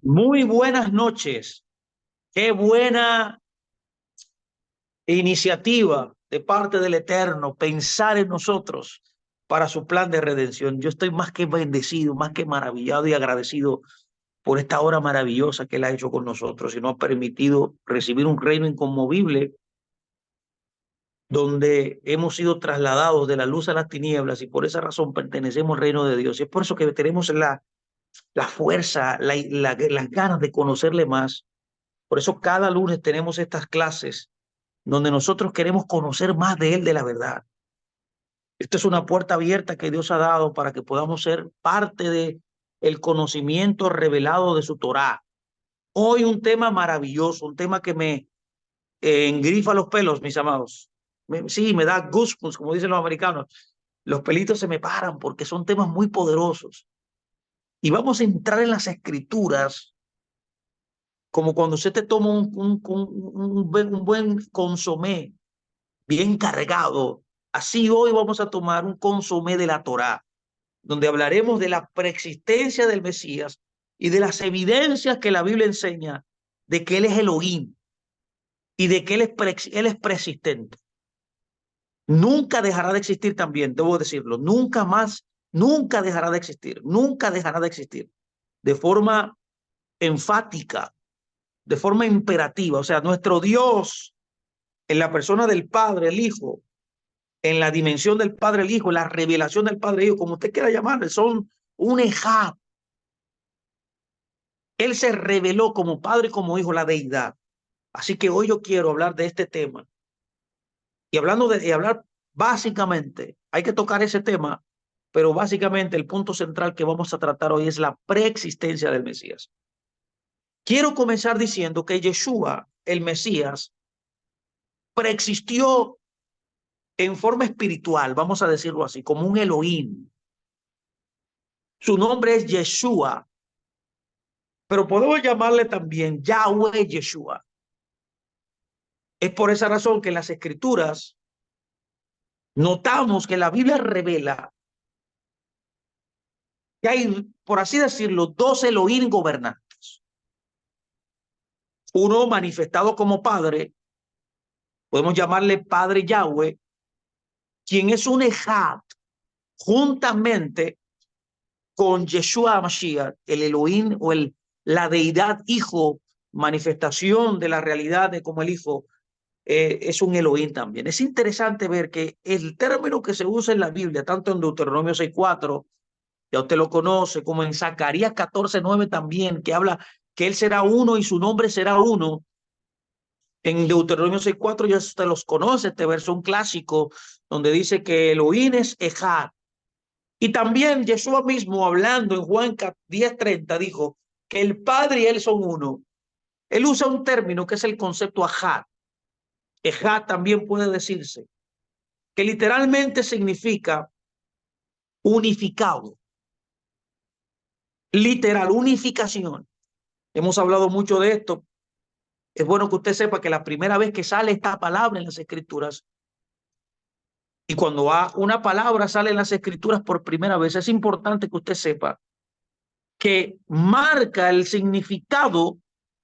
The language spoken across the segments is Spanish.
Muy buenas noches. Qué buena iniciativa de parte del Eterno pensar en nosotros para su plan de redención. Yo estoy más que bendecido, más que maravillado y agradecido por esta obra maravillosa que Él ha hecho con nosotros y nos ha permitido recibir un reino inconmovible donde hemos sido trasladados de la luz a las tinieblas y por esa razón pertenecemos al reino de Dios. Y es por eso que tenemos la fuerza, las ganas de conocerle más. Por eso cada lunes tenemos estas clases donde nosotros queremos conocer más de Él, de la verdad. Esta es una puerta abierta que Dios ha dado para que podamos ser parte de el conocimiento revelado de su Torá. Hoy un tema maravilloso, un tema que me engrifa los pelos, mis amados. Sí, me da goosebumps, como dicen los americanos. Los pelitos se me paran porque son temas muy poderosos. Y vamos a entrar en las escrituras como cuando usted te toma un buen consomé bien cargado. Así hoy vamos a tomar un consomé de la Torá, donde hablaremos de la preexistencia del Mesías y de las evidencias que la Biblia enseña de que Él es Elohim y de que Él es preexistente. Nunca dejará de existir también, debo decirlo, nunca más, nunca dejará de existir, nunca dejará de existir, de forma enfática, de forma imperativa. O sea, nuestro Dios, en la persona del Padre, el Hijo, en la dimensión del Padre, el Hijo, la revelación del Padre, el Hijo, como usted quiera llamarle, son un ejad. Él se reveló como Padre y como Hijo, la deidad. Así que hoy yo quiero hablar de este tema. Y hablar básicamente, hay que tocar ese tema, pero básicamente el punto central que vamos a tratar hoy es la preexistencia del Mesías. Quiero comenzar diciendo que Yeshua, el Mesías, preexistió en forma espiritual, vamos a decirlo así, como un Elohim. Su nombre es Yeshua, pero podemos llamarle también Yahweh Yeshua. Es por esa razón que en las escrituras notamos que la Biblia revela que hay, por así decirlo, dos Elohim gobernantes. Uno manifestado como Padre, podemos llamarle Padre Yahweh, quien es un Ejad, juntamente con Yeshua Mashiach, el Elohim o la deidad Hijo, manifestación de la realidad de como el Hijo, es un Elohim también. Es interesante ver que el término que se usa en la Biblia, tanto en Deuteronomio 6:4, ya usted lo conoce, como en Zacarías 14:9 también, que habla que Él será uno y su nombre será uno. En Deuteronomio 6:4 ya usted los conoce, este verso, un clásico, donde dice que Elohim es Ejad. Y también Yeshua mismo, hablando en Juan 10:30, dijo que el Padre y Él son uno. Él usa un término que es el concepto Ahad. Ejad también puede decirse, que literalmente significa unificado, literal, unificación. Hemos hablado mucho de esto. Es bueno que usted sepa que la primera vez que sale esta palabra en las escrituras, y cuando una palabra sale en las escrituras por primera vez, es importante que usted sepa que marca el significado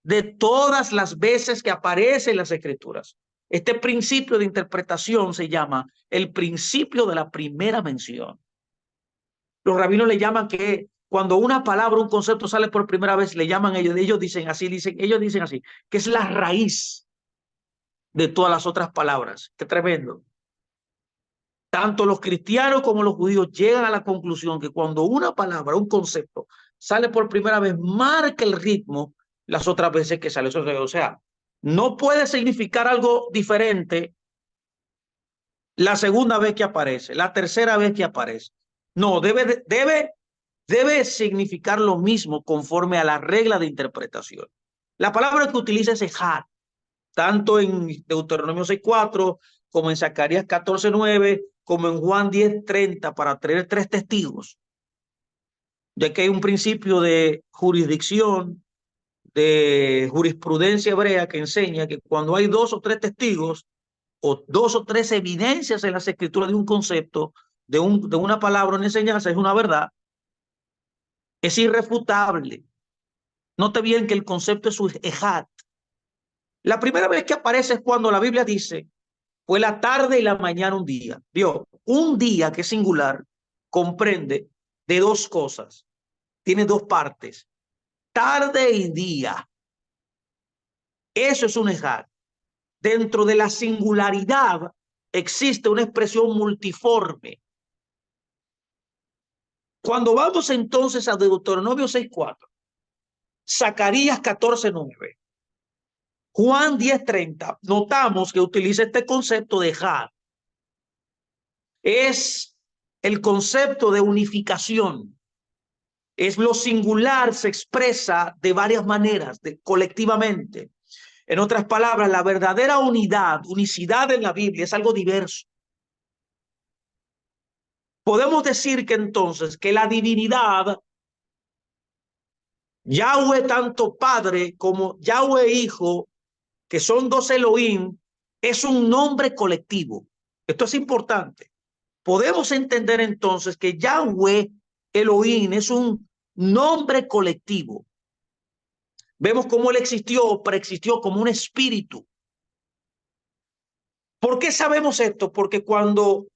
de todas las veces que aparece en las escrituras. Este principio de interpretación se llama el principio de la primera mención. Los rabinos le llaman que cuando una palabra, un concepto sale por primera vez, le llaman ellos dicen así, ellos dicen así, que es la raíz de todas las otras palabras. Qué tremendo. Tanto los cristianos como los judíos llegan a la conclusión que cuando una palabra, un concepto, sale por primera vez, marca el ritmo las otras veces que sale. O sea, no puede significar algo diferente la segunda vez que aparece, la tercera vez que aparece. No, debe significar lo mismo conforme a la regla de interpretación. La palabra que utiliza es ejad, tanto en Deuteronomio 6:4, como en Zacarías 14:9, como en Juan 10:30, para tener tres testigos, ya que hay un principio de jurisdicción, de jurisprudencia hebrea que enseña que cuando hay dos o tres testigos, o dos o tres evidencias en las escrituras de un concepto, de una palabra, una enseñanza, es una verdad, es irrefutable. Note bien que el concepto es un ejad. La primera vez que aparece es cuando la Biblia dice, fue la tarde y la mañana un día. Vio, un día que es singular comprende de dos cosas. Tiene dos partes, tarde y día. Eso es un ejad. Dentro de la singularidad existe una expresión multiforme. Cuando vamos entonces a Deuteronomio 6:4, Zacarías 14:9, Juan 10:30, notamos que utiliza este concepto de ejad. Es el concepto de unificación. Es lo singular, se expresa de varias maneras, colectivamente. En otras palabras, la verdadera unicidad en la Biblia es algo diverso. Podemos decir que entonces que la divinidad, Yahweh tanto Padre como Yahweh Hijo, que son dos Elohim, es un nombre colectivo. Esto es importante. Podemos entender entonces que Yahweh Elohim es un nombre colectivo. Vemos cómo él existió, preexistió como un espíritu. ¿Por qué sabemos esto? Porque cuando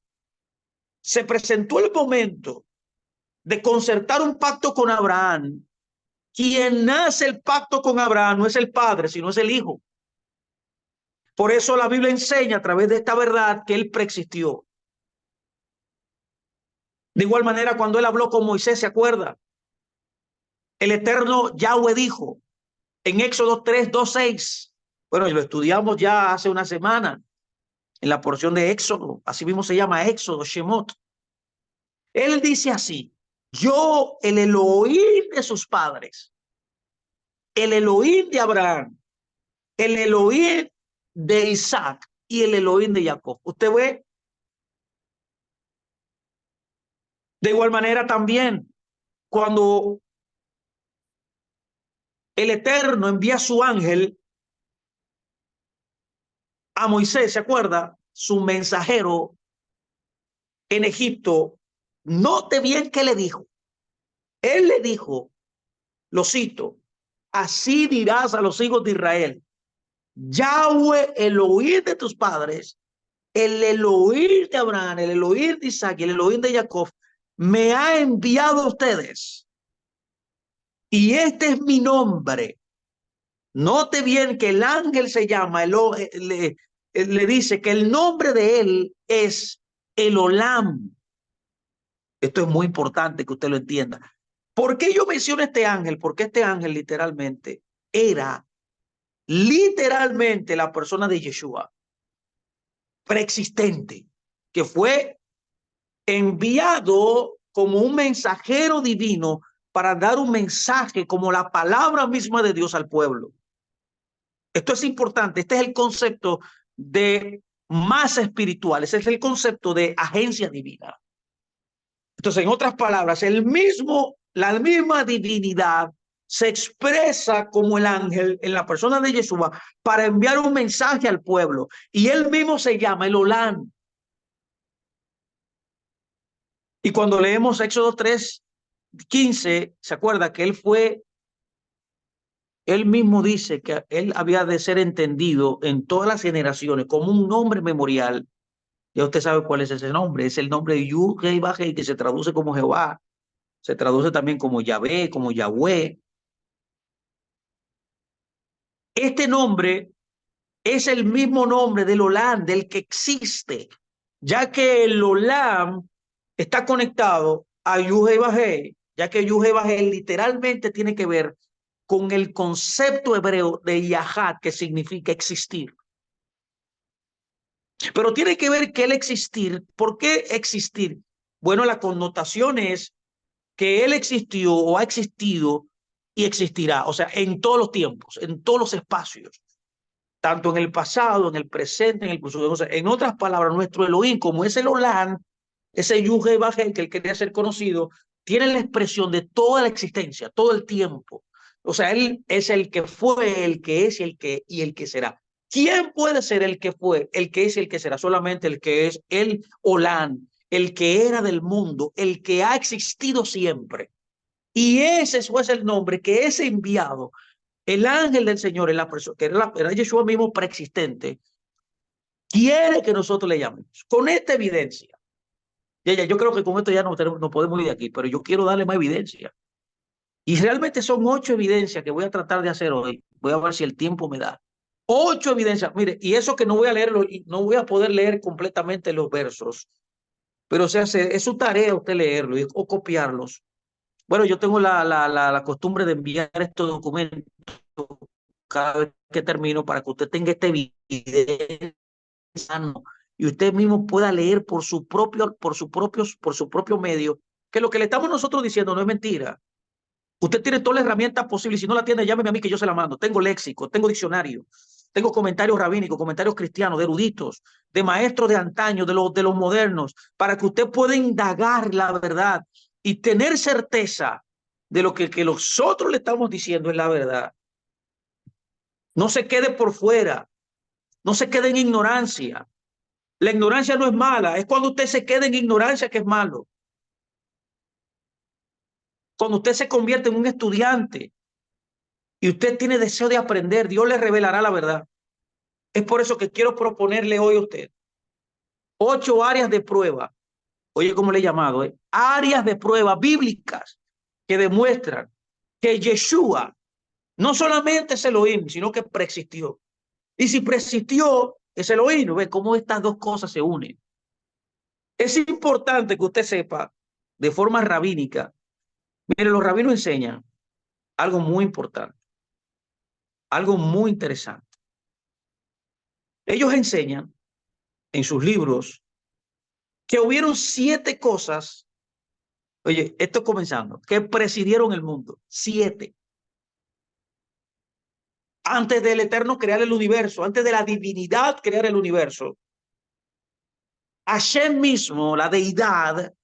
se presentó el momento de concertar un pacto con Abraham, quien hace el pacto con Abraham no es el padre, sino es el hijo. Por eso la Biblia enseña a través de esta verdad que él preexistió. De igual manera, cuando él habló con Moisés, ¿se acuerda? El eterno Yahweh dijo en Éxodo 3:2-6. Bueno, y lo estudiamos ya hace una semana en la porción de Éxodo. Así mismo se llama Éxodo, Shemot. Él dice así: yo, el Elohim de sus padres, el Elohim de Abraham, el Elohim de Isaac y el Elohim de Jacob. Usted ve, de igual manera también, cuando el Eterno envía a su ángel a Moisés, ¿se acuerda? Su mensajero en Egipto, note bien qué le dijo. Él le dijo, lo cito, así dirás a los hijos de Israel, Yahweh, Elohim de tus padres, el Elohim de Abraham, el Elohim de Isaac y el Elohim de Jacob, me ha enviado a ustedes. Y este es mi nombre. Note bien que el ángel se llama, le dice que el nombre de él es el Olam. Esto es muy importante que usted lo entienda. ¿Por qué yo menciono este ángel? Porque este ángel literalmente era literalmente la persona de Yeshua, preexistente, que fue enviado como un mensajero divino para dar un mensaje como la palabra misma de Dios al pueblo. Esto es importante. Este es el concepto de masa espiritual. Ese es el concepto de agencia divina. Entonces, en otras palabras, la misma divinidad se expresa como el ángel en la persona de Yeshua para enviar un mensaje al pueblo. Y él mismo se llama el Olam. Y cuando leemos Éxodo 3:15, se acuerda que él mismo dice que él había de ser entendido en todas las generaciones como un nombre memorial. Ya usted sabe cuál es ese nombre. Es el nombre de Yud-Heh-Vah-Heh, que se traduce como Jehová. Se traduce también como Yahvé, como Yahweh. Este nombre es el mismo nombre del Olam, del que existe, ya que el Olam está conectado a Yud-Heh-Vah-Heh, ya que Yud-Heh-Vah-Heh literalmente tiene que ver con el concepto hebreo de Yahat, que significa existir. Pero tiene que ver que el existir, ¿por qué existir? Bueno, la connotación es que él existió o ha existido y existirá, o sea, en todos los tiempos, en todos los espacios, tanto en el pasado, en el presente, en el futuro. O sea, en otras palabras, nuestro Elohim, como es el Olam, ese Yud-Heh-Vah-Heh que él quería ser conocido, tiene la expresión de toda la existencia, todo el tiempo. O sea, él es el que fue, el que es y el que será. ¿Quién puede ser el que fue, el que es y el que será? Solamente el que es el Olam, el que era del mundo, el que ha existido siempre. Y ese fue el nombre que ese enviado, el ángel del Señor, en la persona, que era Yeshua mismo preexistente, quiere que nosotros le llamemos. Con esta evidencia. Yo creo que con esto ya no podemos ir de aquí, pero yo quiero darle más evidencia. Y realmente son 8 evidencias que voy a tratar de hacer hoy. Voy a ver si el tiempo me da. 8 evidencias. Mire, y eso que no voy a leerlo, y no voy a poder leer completamente los versos, pero o sea, es su tarea usted leerlo o copiarlos. Bueno, yo tengo la costumbre de enviar estos documentos cada vez que termino para que usted tenga este evidencia y usted mismo pueda leer por su propio medio, que lo que le estamos nosotros diciendo no es mentira. Usted tiene todas las herramientas posibles. Si no la tiene, llámeme a mí que yo se la mando. Tengo léxico, tengo diccionario, tengo comentarios rabínicos, comentarios cristianos, de eruditos, de maestros de antaño, de los modernos, para que usted pueda indagar la verdad y tener certeza de lo que nosotros le estamos diciendo es la verdad. No se quede por fuera, no se quede en ignorancia. La ignorancia no es mala, es cuando usted se queda en ignorancia que es malo. Cuando usted se convierte en un estudiante y usted tiene deseo de aprender, Dios le revelará la verdad. Es por eso que quiero proponerle hoy a usted 8 áreas de prueba. Oye, ¿cómo le he llamado? Áreas de prueba bíblicas que demuestran que Yeshua no solamente es Elohim, sino que preexistió. Y si preexistió, es Elohim. ¿Ve cómo estas dos cosas se unen? Es importante que usted sepa de forma rabínica. Mire, los rabinos enseñan algo muy importante, algo muy interesante. Ellos enseñan en sus libros que hubieron 7 cosas, oye, esto comenzando, que presidieron el mundo. 7. Antes del Eterno crear el universo, antes de la divinidad crear el universo, Hashem mismo, la deidad,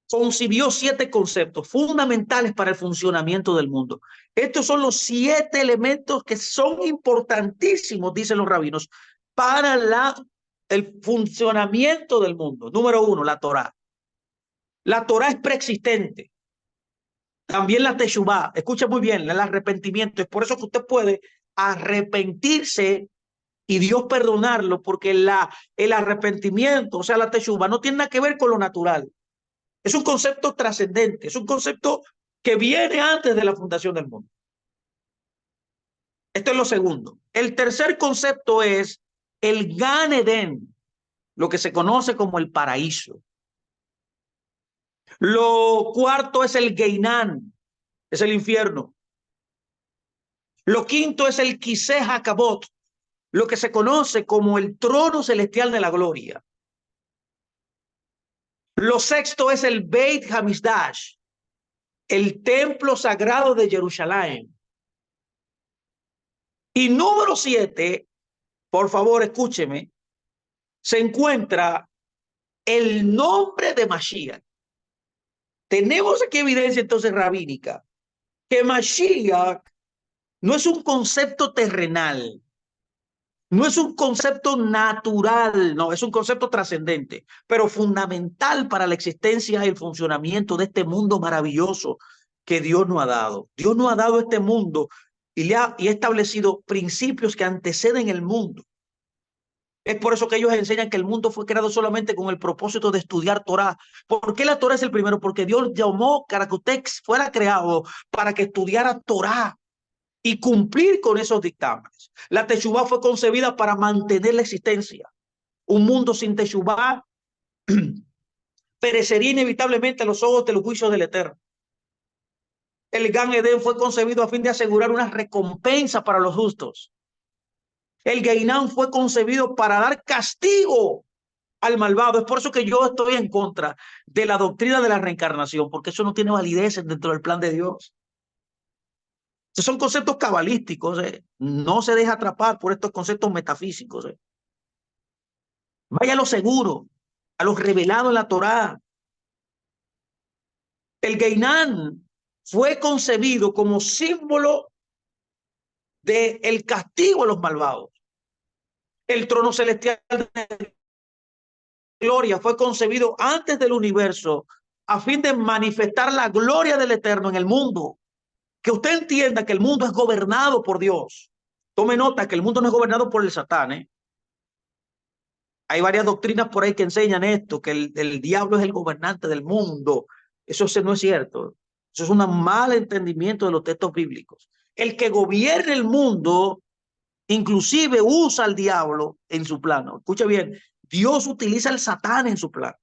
concibió 7 conceptos fundamentales para el funcionamiento del mundo. Estos son los 7 elementos que son importantísimos, dicen los rabinos, para el funcionamiento del mundo. Número 1, la Torá. La Torá es preexistente. También la Teshuvá. Escucha muy bien, el arrepentimiento. Es por eso que usted puede arrepentirse y Dios perdonarlo, porque el arrepentimiento, o sea, la Teshuvá, no tiene nada que ver con lo natural. Es un concepto trascendente, es un concepto que viene antes de la fundación del mundo. Esto es lo segundo. El tercer concepto es el Gan Eden, lo que se conoce como el paraíso. Lo cuarto es el Geinán, es el infierno. Lo quinto es el Kiseh HaKavod, lo que se conoce como el trono celestial de la gloria. Lo sexto es el Beit HaMikdash, el templo sagrado de Jerusalén. Y número 7, por favor, escúcheme, se encuentra el nombre de Mashiach. Tenemos aquí evidencia entonces rabínica que Mashiach no es un concepto terrenal, no es un concepto natural, no, es un concepto trascendente, pero fundamental para la existencia y el funcionamiento de este mundo maravilloso que Dios nos ha dado. Dios nos ha dado este mundo y ha establecido principios que anteceden el mundo. Es por eso que ellos enseñan que el mundo fue creado solamente con el propósito de estudiar Torah. ¿Por qué la Torah es el primero? Porque Dios llamó para que usted fuera creado para que estudiara Torah y cumplir con esos dictámenes. La Teshuvá fue concebida para mantener la existencia. Un mundo sin Teshuvá perecería inevitablemente a los ojos de los juicios del Eterno. El Gan Edén fue concebido a fin de asegurar una recompensa para los justos. El Geinán fue concebido para dar castigo al malvado. Es por eso que yo estoy en contra de la doctrina de la reencarnación, porque eso no tiene validez dentro del plan de Dios. Estos son conceptos cabalísticos. No se deja atrapar por estos conceptos metafísicos. Vaya a lo seguro, a lo revelado en la Torá. El Geinán fue concebido como símbolo del castigo a los malvados. El trono celestial de gloria fue concebido antes del universo a fin de manifestar la gloria del Eterno en el mundo. Que usted entienda que el mundo es gobernado por Dios. Tome nota que el mundo no es gobernado por el Satán, ¿eh? Hay varias doctrinas por ahí que enseñan esto, que el diablo es el gobernante del mundo. Eso no es cierto. Eso es un mal entendimiento de los textos bíblicos. El que gobierna el mundo, inclusive usa al diablo en su plano. Escucha bien, Dios utiliza al Satán en su plano.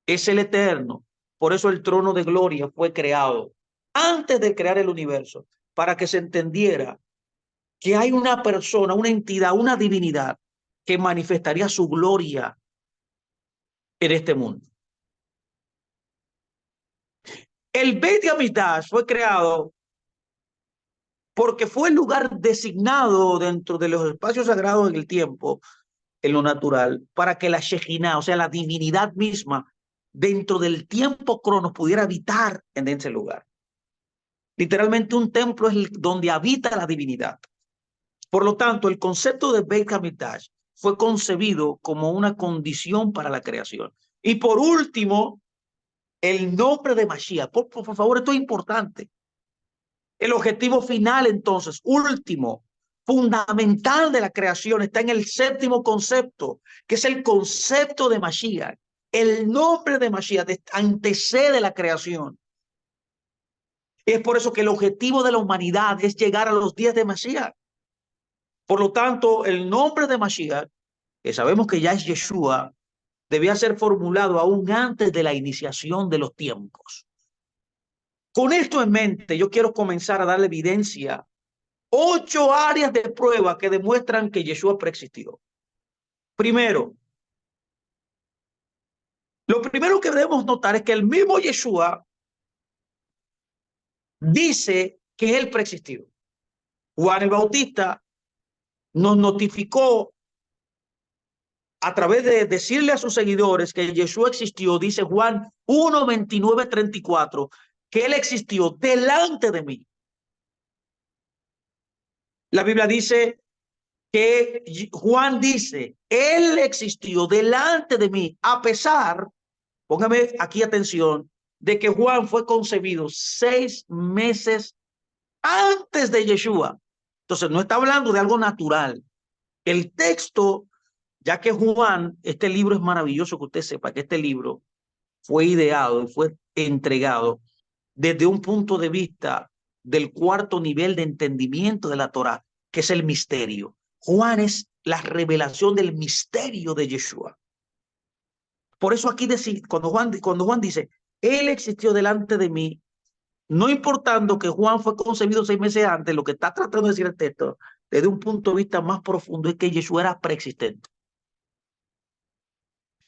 Es el eterno. Por eso el trono de gloria fue creado antes de crear el universo, para que se entendiera que hay una persona, una entidad, una divinidad que manifestaría su gloria en este mundo. El Beit Hamikdash fue creado porque fue el lugar designado dentro de los espacios sagrados en el tiempo, en lo natural, para que la Shejinah, o sea, la divinidad misma, dentro del tiempo cronos, pudiera habitar en ese lugar. Literalmente un templo es donde habita la divinidad. Por lo tanto, el concepto de Beit Hamikdash fue concebido como una condición para la creación. Y por último, el nombre de Mashiach. Por favor, esto es importante. El objetivo final, entonces, último, fundamental de la creación, está en el séptimo concepto, que es el concepto de Mashiach. El nombre de Mashiach antecede la creación. Es por eso que el objetivo de la humanidad es llegar a los días de Mashiach. Por lo tanto, el nombre de Mashiach, que sabemos que ya es Yeshua, debía ser formulado aún antes de la iniciación de los tiempos. Con esto en mente, yo quiero comenzar a darle evidencia 8 áreas de prueba que demuestran que Yeshua preexistió. Primero, lo primero que debemos notar es que el mismo Yeshua dice que él preexistió. Juan el Bautista nos notificó a través de decirle a sus seguidores que Yeshua existió, dice Juan 1, 29, 34, que él existió delante de mí. La Biblia dice que Juan dice, él existió delante de mí, a pesar, póngame aquí atención, de que Juan fue concebido 6 meses antes de Yeshua. Entonces no está hablando de algo natural. El texto, ya que Juan, este libro es maravilloso, que usted sepa que este libro fue ideado y fue entregado desde un punto de vista del cuarto nivel de entendimiento de la Torá, que es el misterio. Juan es la revelación del misterio de Yeshua. Por eso aquí cuando Juan dice, él existió delante de mí, no importando que Juan fue concebido 6 meses antes, lo que está tratando de decir el texto, desde un punto de vista más profundo, es que Yeshua era preexistente.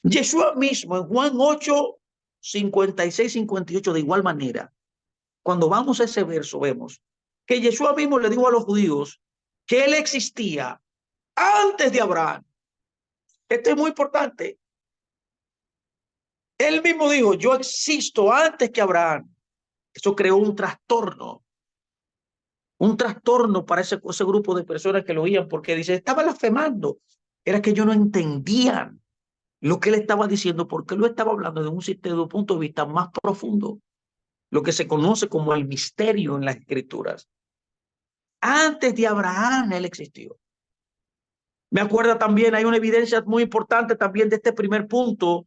Yeshua mismo en Juan 8, 56, 58, de igual manera, cuando vamos a ese verso, vemos que Yeshua mismo le dijo a los judíos que él existía antes de Abraham. Esto es muy importante. Él mismo dijo, yo existo antes que Abraham. Eso creó un trastorno para ese grupo de personas que lo oían, porque dice, estaba blasfemando. Era que ellos no entendían lo que él estaba diciendo, porque lo estaba hablando de un punto de vista más profundo, lo que se conoce como el misterio en las escrituras. Antes de Abraham él existió. Me acuerda también, hay una evidencia muy importante también de este primer punto,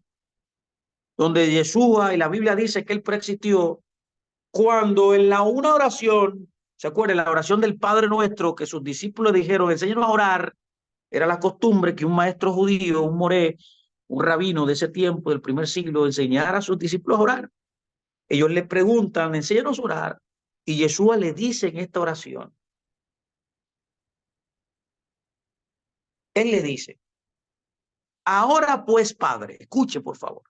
donde Yeshua y la Biblia dice que él preexistió, cuando en una oración, ¿se acuerdan? La oración del Padre Nuestro, que sus discípulos dijeron, enséñanos a orar. Era la costumbre que un maestro judío, un moré, un rabino de ese tiempo, del primer siglo, enseñara a sus discípulos a orar. Ellos le preguntan, enséñanos a orar. Y Yeshua le dice en esta oración, él le dice, ahora pues, Padre, escuche por favor.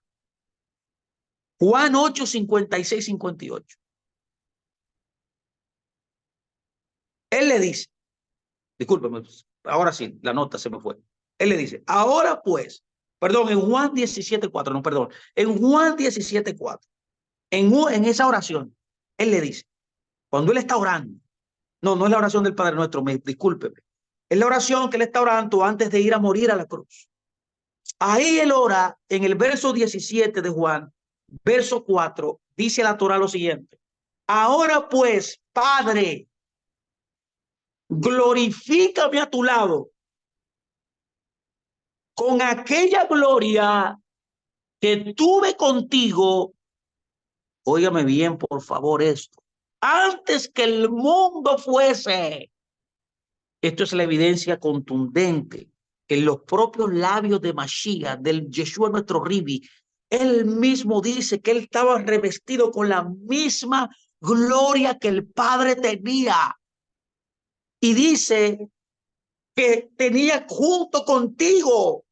Juan 8, 56, 58. Él le dice, discúlpeme, ahora sí, la nota se me fue. Él le dice, ahora pues, perdón, en Juan 17, 4, no, perdón, en Juan 17, 4, en esa oración, él le dice, cuando él está orando, no es la oración del Padre Nuestro, discúlpeme, es la oración que él está orando antes de ir a morir a la cruz. Ahí él ora en el verso 17 de Juan, verso 4, dice la Torá lo siguiente. Ahora pues, Padre, glorifícame a tu lado con aquella gloria que tuve contigo. Óigame bien, por favor, esto. Antes que el mundo fuese. Esto es la evidencia contundente en los propios labios de Mashiach, del Yeshua nuestro Ribi. Él mismo dice que él estaba revestido con la misma gloria que el Padre tenía. Y dice que tenía junto contigo,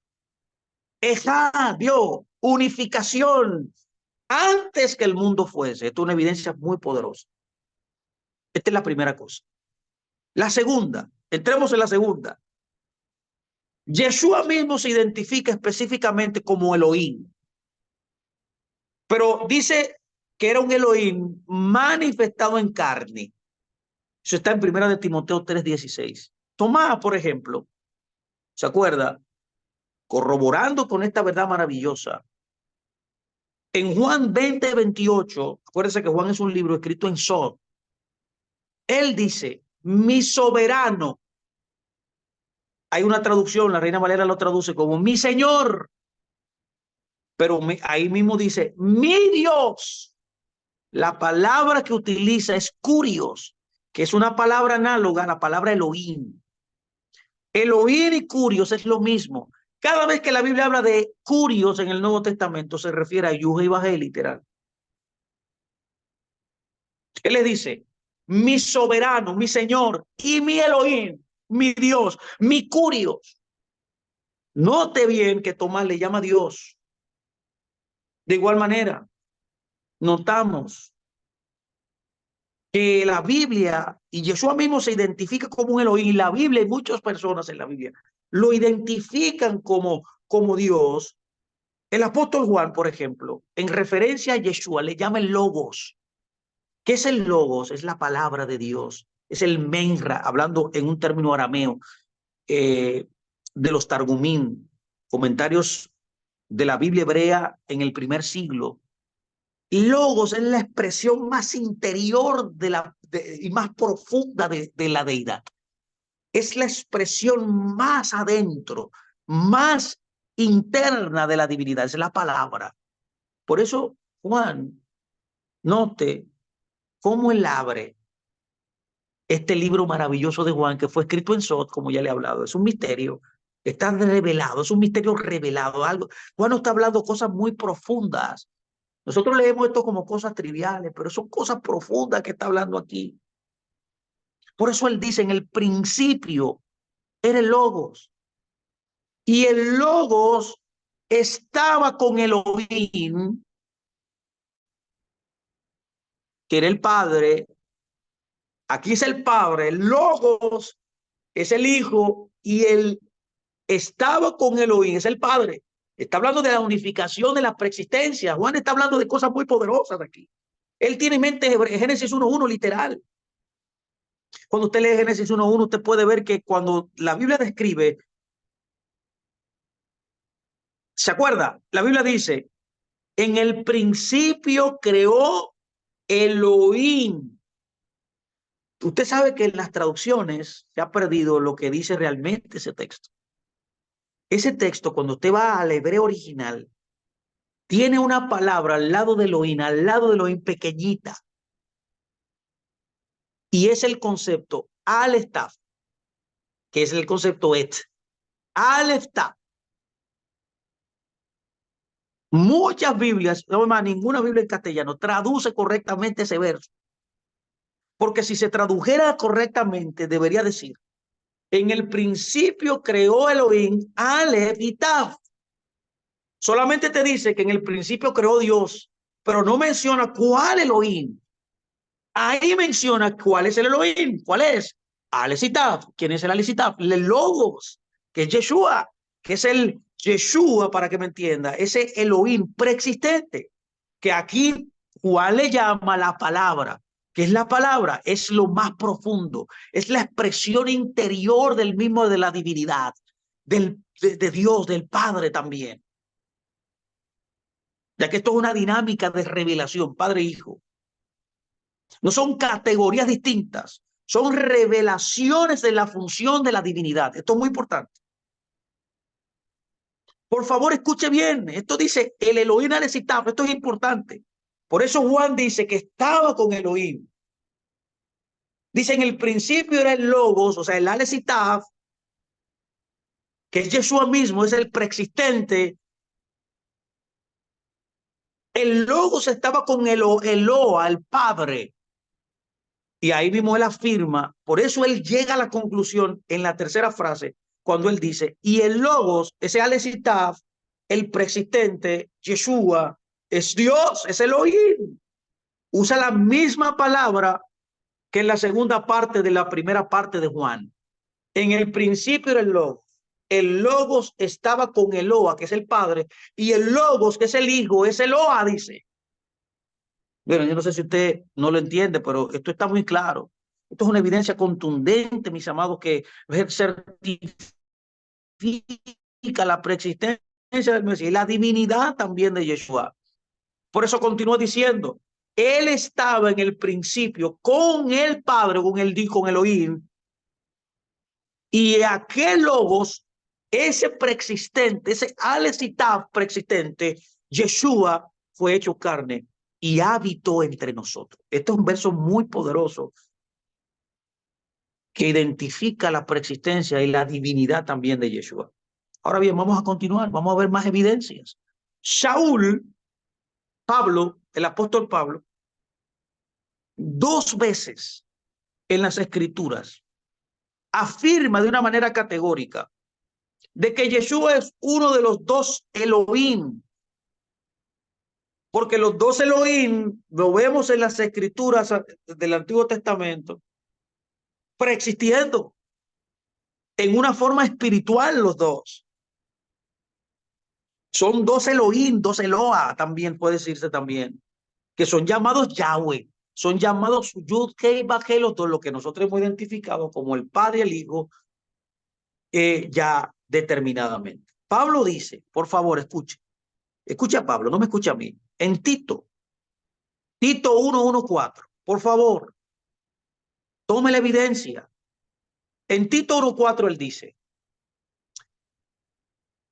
Dios, unificación, antes que el mundo fuese. Esto es una evidencia muy poderosa. Esta es la primera cosa. La segunda, entremos en la segunda. Yeshua mismo se identifica específicamente como Elohim, pero dice que era un Elohim manifestado en carne. Eso está en 1 de Timoteo 3:16. Tomás, por ejemplo, ¿se acuerda? Corroborando con esta verdad maravillosa. En Juan 20:28, acuérdense que Juan es un libro escrito en Sod. Él dice, mi soberano. Hay una traducción, la Reina Valera lo traduce como mi Señor. Pero ahí mismo dice, mi Dios. La palabra que utiliza es curios, que es una palabra análoga a la palabra Elohim. Elohim y curios es lo mismo. Cada vez que la Biblia habla de curios en el Nuevo Testamento se refiere a Yuhe y Bajé, literal. Él le dice, mi soberano, mi Señor y mi Elohim, mi Dios, mi curios. Note bien que Tomás le llama Dios. De igual manera, notamos que la Biblia, y Yeshua mismo se identifica como un Elohim, y la Biblia y muchas personas en la Biblia lo identifican como Dios. El apóstol Juan, por ejemplo, en referencia a Yeshua, le llama el Logos. ¿Qué es el Logos? Es la palabra de Dios. Es el Menra, hablando en un término arameo, de los Targumín, comentarios de la Biblia hebrea en el primer siglo. Logos es la expresión más interior y más profunda de la deidad. Es la expresión más adentro, más interna de la divinidad, es la palabra. Por eso, Juan, note cómo él abre este libro maravilloso de Juan, que fue escrito en Sod, como ya le he hablado. Es un misterio, está revelado, es un misterio revelado. Algo. Juan no está hablando cosas muy profundas. Nosotros leemos esto como cosas triviales, pero son cosas profundas que está hablando aquí. Por eso él dice, en el principio era el Logos. Y el Logos estaba con Elohim, que era el Padre. Aquí es el Padre, el Logos es el Hijo y él estaba con Elohim, es el Padre. Está hablando de la unificación de la preexistencia. Juan está hablando de cosas muy poderosas aquí. Él tiene en mente Génesis 1:1 literal. Cuando usted lee Génesis 1:1, usted puede ver que cuando la Biblia describe, ¿se acuerda? La Biblia dice, en el principio creó Elohim. Usted sabe que en las traducciones se ha perdido lo que dice realmente ese texto. Ese texto, cuando usted va al hebreo original, tiene una palabra al lado de Elohim pequeñita. Y es el concepto Aleph-Taf, que es el concepto et. Aleph-Taf. Muchas Biblias, no más, ninguna Biblia en castellano traduce correctamente ese verso. Porque si se tradujera correctamente, debería decir, en el principio creó Elohim Aleph y Taf. Solamente te dice que en el principio creó Dios, pero no menciona cuál Elohim. Ahí menciona cuál es el Elohim. ¿Cuál es? Aleph y Taf. ¿Quién es el Aleph y Taf? El Logos, que es Yeshua, que es el Yeshua, para que me entienda, ese Elohim preexistente, que aquí Juan le llama la palabra. ¿Qué es la palabra? Es lo más profundo, es la expresión interior del mismo de la divinidad, de Dios, del Padre también. ya que esto es una dinámica de revelación, Padre e Hijo. No son categorías distintas, son revelaciones de la función de la divinidad. Esto es muy importante. Por favor, escuche bien. Esto dice el Elohim Alesitaf. Esto es importante. Por eso Juan dice que estaba con Elohim. Dice en el principio era el Logos, o sea, el Alesitaf, que es Yeshua mismo, es el preexistente. El Logos estaba con Eloa, el Padre. Y ahí mismo él afirma, por eso él llega a la conclusión en la tercera frase, cuando él dice, y el Logos, ese Alesitaf, el preexistente, Yeshua, es Dios, es Elohim. Usa la misma palabra que en la segunda parte de la primera parte de Juan. En el principio era el Logos. El Logos estaba con Eloa, que es el Padre, y el Logos, que es el Hijo, es Eloa, dice. Bueno, yo no sé si usted no lo entiende, pero esto está muy claro. Esto es una evidencia contundente, mis amados, que certifica la preexistencia del Mesías y la divinidad también de Yeshua. Por eso continúa diciendo, él estaba en el principio con el Padre, con Elohim, y aquel Logos, ese preexistente, ese Alesitaf preexistente, Yeshua, fue hecho carne y habitó entre nosotros. Este es un verso muy poderoso que identifica la preexistencia y la divinidad también de Yeshua. Ahora bien, vamos a continuar, vamos a ver más evidencias. Saúl, Pablo, el apóstol Pablo, dos veces en las escrituras afirma de una manera categórica de que Yeshua es uno de los dos Elohim, porque los dos Elohim lo vemos en las escrituras del Antiguo Testamento preexistiendo en una forma espiritual los dos. Son dos Elohim, dos Eloa también puede decirse también, que son llamados Yahweh, son llamados Yud Kei Vajel, los dos, lo que nosotros hemos identificado como el Padre y el Hijo, ya determinadamente. Pablo dice, por favor, escucha a Pablo, no me escucha a mí, en Tito 1:1:4, por favor, tome la evidencia. En Tito 1:4 él dice,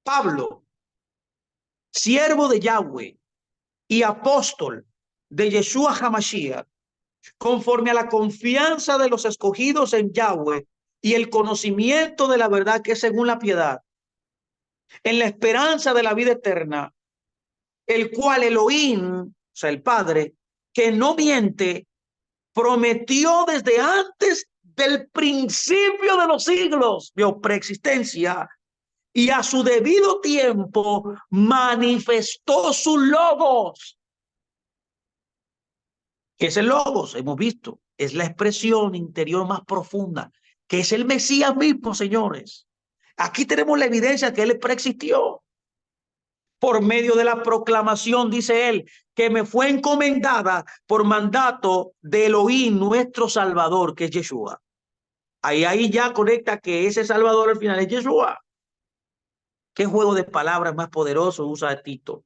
Pablo, siervo de Yahweh y apóstol de Yeshua HaMashiach, conforme a la confianza de los escogidos en Yahweh y el conocimiento de la verdad que es según la piedad, en la esperanza de la vida eterna, el cual Elohim, o sea, el Padre, que no miente, prometió desde antes del principio de los siglos, de preexistencia, y a su debido tiempo manifestó su logos. ¿Qué es el logos? Hemos visto, es la expresión interior más profunda, que es el Mesías mismo, señores. Aquí tenemos la evidencia que él preexistió. Por medio de la proclamación, dice él, que me fue encomendada por mandato de Elohim, nuestro Salvador, que es Yeshua. Ahí ya conecta que ese Salvador al final es Yeshua. ¿Qué juego de palabras más poderoso usa Tito?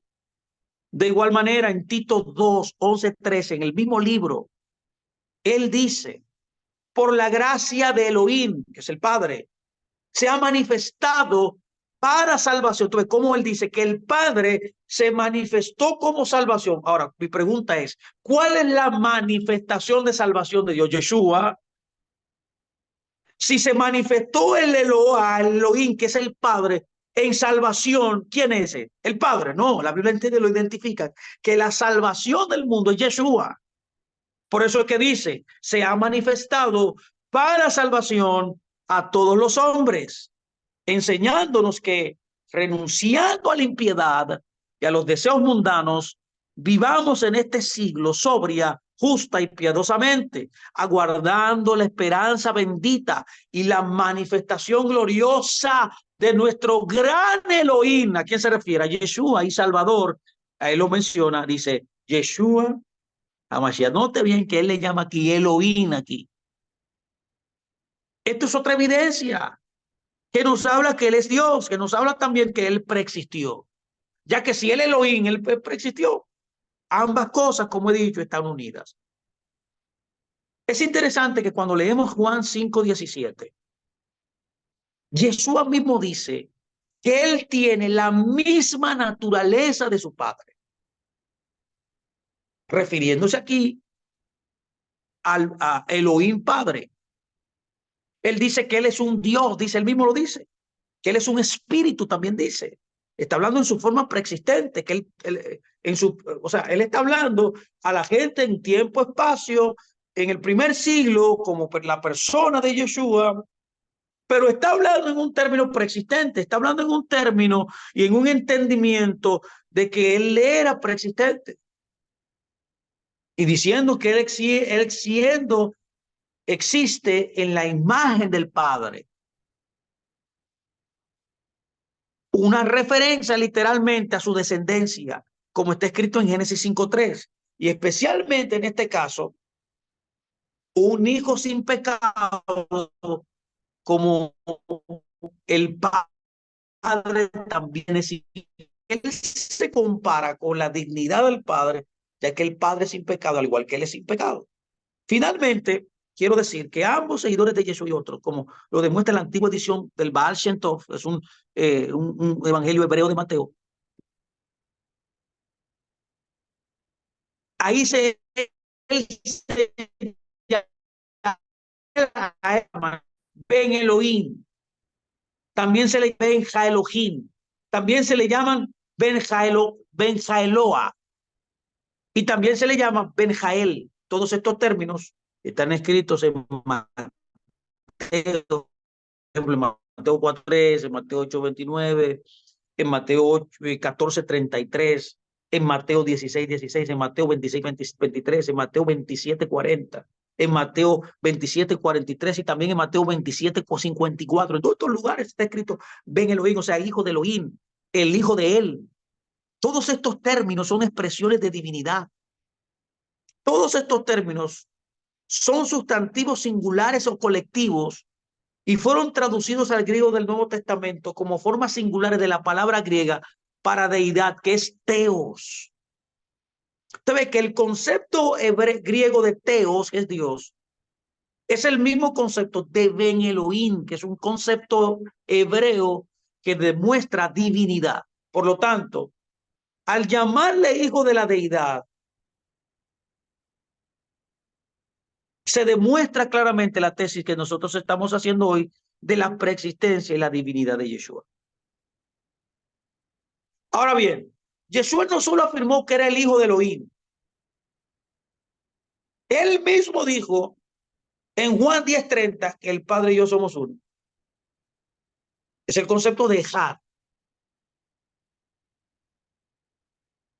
De igual manera, en Tito 2:11-13, en el mismo libro, él dice, por la gracia de Elohim, que es el Padre, se ha manifestado para salvación. Entonces, ¿cómo él dice que el Padre se manifestó como salvación? Ahora, mi pregunta es, ¿cuál es la manifestación de salvación de Dios? Yeshua. Si se manifestó el Eloah, el Elohim, que es el Padre, en salvación, ¿quién es ese? El Padre. No, la Biblia entiende, lo identifica, que la salvación del mundo es Yeshua. Por eso es que dice, se ha manifestado para salvación a todos los hombres, enseñándonos que renunciando a la impiedad y a los deseos mundanos, vivamos en este siglo sobria, justa y piadosamente, aguardando la esperanza bendita y la manifestación gloriosa de nuestro gran Elohim. ¿A quién se refiere? A Yeshua y Salvador. A él lo menciona, dice Yeshua HaMashiach. Note bien que él le llama aquí Elohim aquí. Esto es otra evidencia que nos habla que él es Dios, que nos habla también que él preexistió. ya que si el Elohim, él preexistió. Ambas cosas, como he dicho, están unidas. Es interesante que cuando leemos Juan 5:17, Yeshua mismo dice que él tiene la misma naturaleza de su padre, refiriéndose aquí a Elohim Padre. Él dice que él es un Dios, dice, él mismo lo dice, que él es un espíritu, también dice. Está hablando en su forma preexistente, que o sea, él está hablando a la gente en tiempo, espacio, en el primer siglo, como la persona de Yeshua, pero está hablando en un término preexistente, está hablando en un término y en un entendimiento de que él era preexistente. Y diciendo que él siendo existe en la imagen del Padre. Una referencia literalmente a su descendencia, como está escrito en Génesis 5:3. Y especialmente en este caso, un hijo sin pecado, como el Padre también es. Él se compara con la dignidad del Padre, ya que el Padre es sin pecado, al igual que él es sin pecado. Finalmente, quiero decir que ambos seguidores de Yeshua y otros, como lo demuestra la antigua edición del Baal Shem Tov, es un evangelio hebreo de Mateo, ahí él se llama Ben Elohim, también se le Ben Elohim, también se le llaman Ben Jaeloa, y también se le llama Ben Jael. Todos estos términos están escritos en Mateo, en Mateo 4:3, en Mateo 8:29, en Mateo 14:33, en Mateo 16:16, en Mateo 26:23, en Mateo 27:40, en Mateo 27:43 y también en Mateo 27:54. En todos estos lugares está escrito Ben Elohim, o sea, hijo de Elohim, el hijo de él. Todos estos términos son expresiones de divinidad. Todos estos términos son sustantivos singulares o colectivos y fueron traducidos al griego del Nuevo Testamento como formas singulares de la palabra griega para deidad, que es teos. Usted ve que el concepto griego de teos, que es Dios, es el mismo concepto de Ben Elohim, que es un concepto hebreo que demuestra divinidad. Por lo tanto, al llamarle hijo de la deidad, se demuestra claramente la tesis que nosotros estamos haciendo hoy de la preexistencia y la divinidad de Yeshua. Ahora bien, Yeshua no solo afirmó que era el hijo de Elohim, él mismo dijo en Juan 10:30 que el Padre y yo somos uno. Es el concepto de Ejad.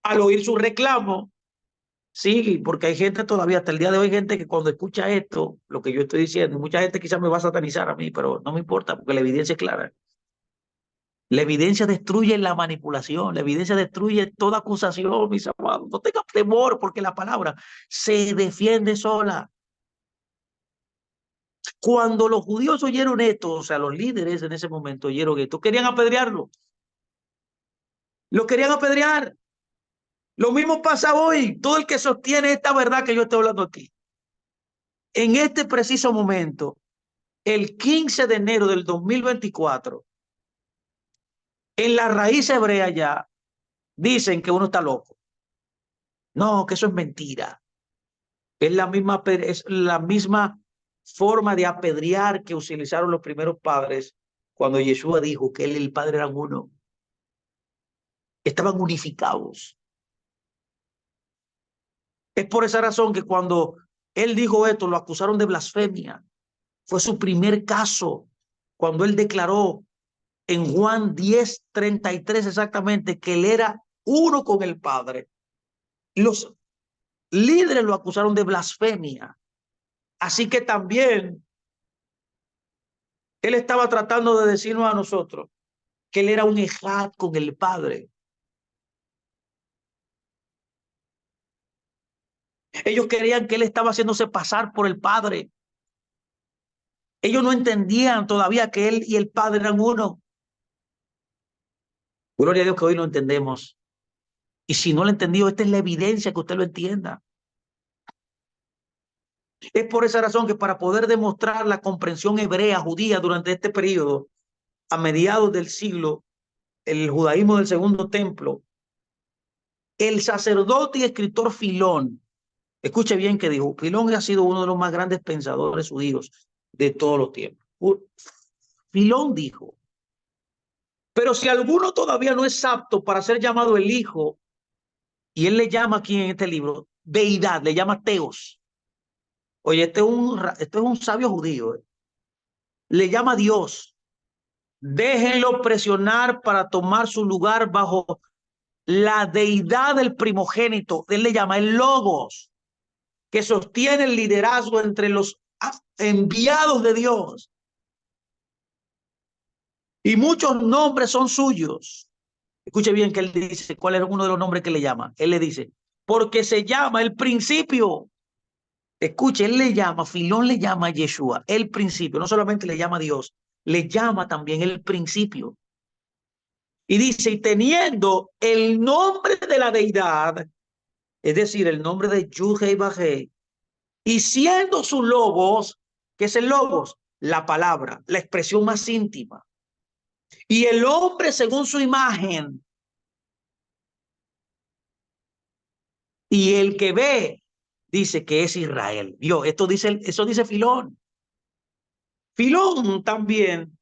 Al oír su reclamo, sí, porque hay gente todavía, hasta el día de hoy, gente que cuando escucha esto, lo que yo estoy diciendo, mucha gente quizás me va a satanizar a mí, pero no me importa porque la evidencia es clara. La evidencia destruye la manipulación, la evidencia destruye toda acusación, mis amados. No tengan temor porque la palabra se defiende sola. Cuando los judíos oyeron esto, o sea, los líderes en ese momento oyeron esto, querían apedrearlo. Lo querían apedrear. Lo mismo pasa hoy. Todo el que sostiene esta verdad que yo estoy hablando aquí. En este preciso momento, el 15 de enero del 2024, en la raíz hebrea ya dicen que uno está loco. No, que eso es mentira. Es la misma forma de apedrear que utilizaron los primeros padres cuando Yeshua dijo que él y el Padre eran uno. Estaban unificados. Es por esa razón que cuando él dijo esto, lo acusaron de blasfemia. Fue su primer caso cuando él declaró en Juan 10:33 exactamente que él era uno con el Padre. Los líderes lo acusaron de blasfemia. Así que también él estaba tratando de decirnos a nosotros que él era un ejad con el Padre. Ellos querían que él estaba haciéndose pasar por el Padre. Ellos no entendían todavía que él y el Padre eran uno. Gloria a Dios que hoy lo entendemos. Y si no lo he entendido, esta es la evidencia que usted lo entienda. Es por esa razón que para poder demostrar la comprensión hebrea, judía, durante este periodo, a mediados del siglo, el judaísmo del Segundo Templo, el sacerdote y escritor Filón, escuche bien que dijo, Filón ha sido uno de los más grandes pensadores judíos de todos los tiempos. Filón dijo, pero si alguno todavía no es apto para ser llamado el hijo, y él le llama aquí en este libro, deidad, le llama teos. Oye, este es un sabio judío, le llama Dios. Déjenlo presionar para tomar su lugar bajo la deidad del primogénito. Él le llama el Logos, que sostiene el liderazgo entre los enviados de Dios. Y muchos nombres son suyos. Escuche bien que él dice, ¿cuál es uno de los nombres que le llama? Él le dice, porque se llama el principio. Escuche, él le llama, Filón le llama a Yeshua el principio. No solamente le llama a Dios, le llama también el principio. Y dice, y teniendo el nombre de la deidad, es decir, el nombre de Yud-Hei Vah-Hei, y siendo su logos, ¿qué es el logos? La palabra, la expresión más íntima. Y el hombre según su imagen, y el que ve, dice que es Israel. Vio, eso dice Filón. Filón también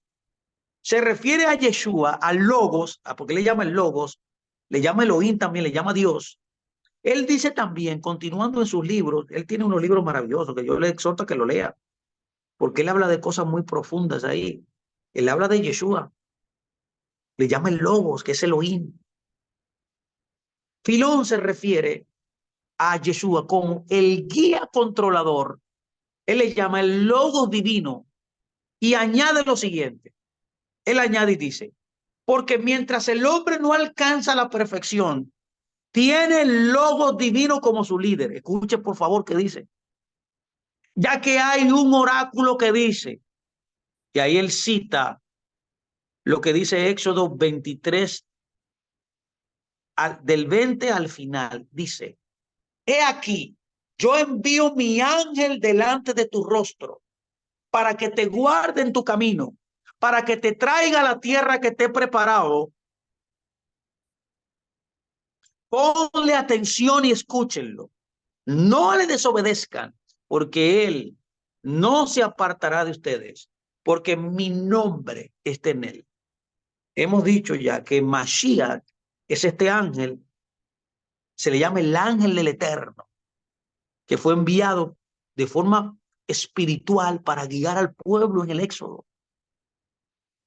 se refiere a Yeshua, al logos, porque le llama el logos, le llama Elohim también, le llama Dios. Él dice también, continuando en sus libros, él tiene unos libros maravillosos que yo le exhorto a que lo lea, porque él habla de cosas muy profundas ahí. Él habla de Yeshua, le llama el Logos, que es Elohim. Filón se refiere a Yeshua como el guía controlador. Él le llama el Logos divino y añade lo siguiente. Él añade y dice, porque mientras el hombre no alcanza la perfección, tiene el Logos divino como su líder. Escuche por favor qué dice. Ya que hay un oráculo que dice, y ahí él cita lo que dice Éxodo 23, del 20 al final, dice, he aquí, yo envío mi ángel delante de tu rostro para que te guarde en tu camino, para que te traiga a la tierra que te he preparado. Ponle atención y escúchenlo. No le desobedezcan, porque él no se apartará de ustedes, porque mi nombre está en él. Hemos dicho ya que Mashiach es este ángel, se le llama el ángel del Eterno, que fue enviado de forma espiritual para guiar al pueblo en el Éxodo.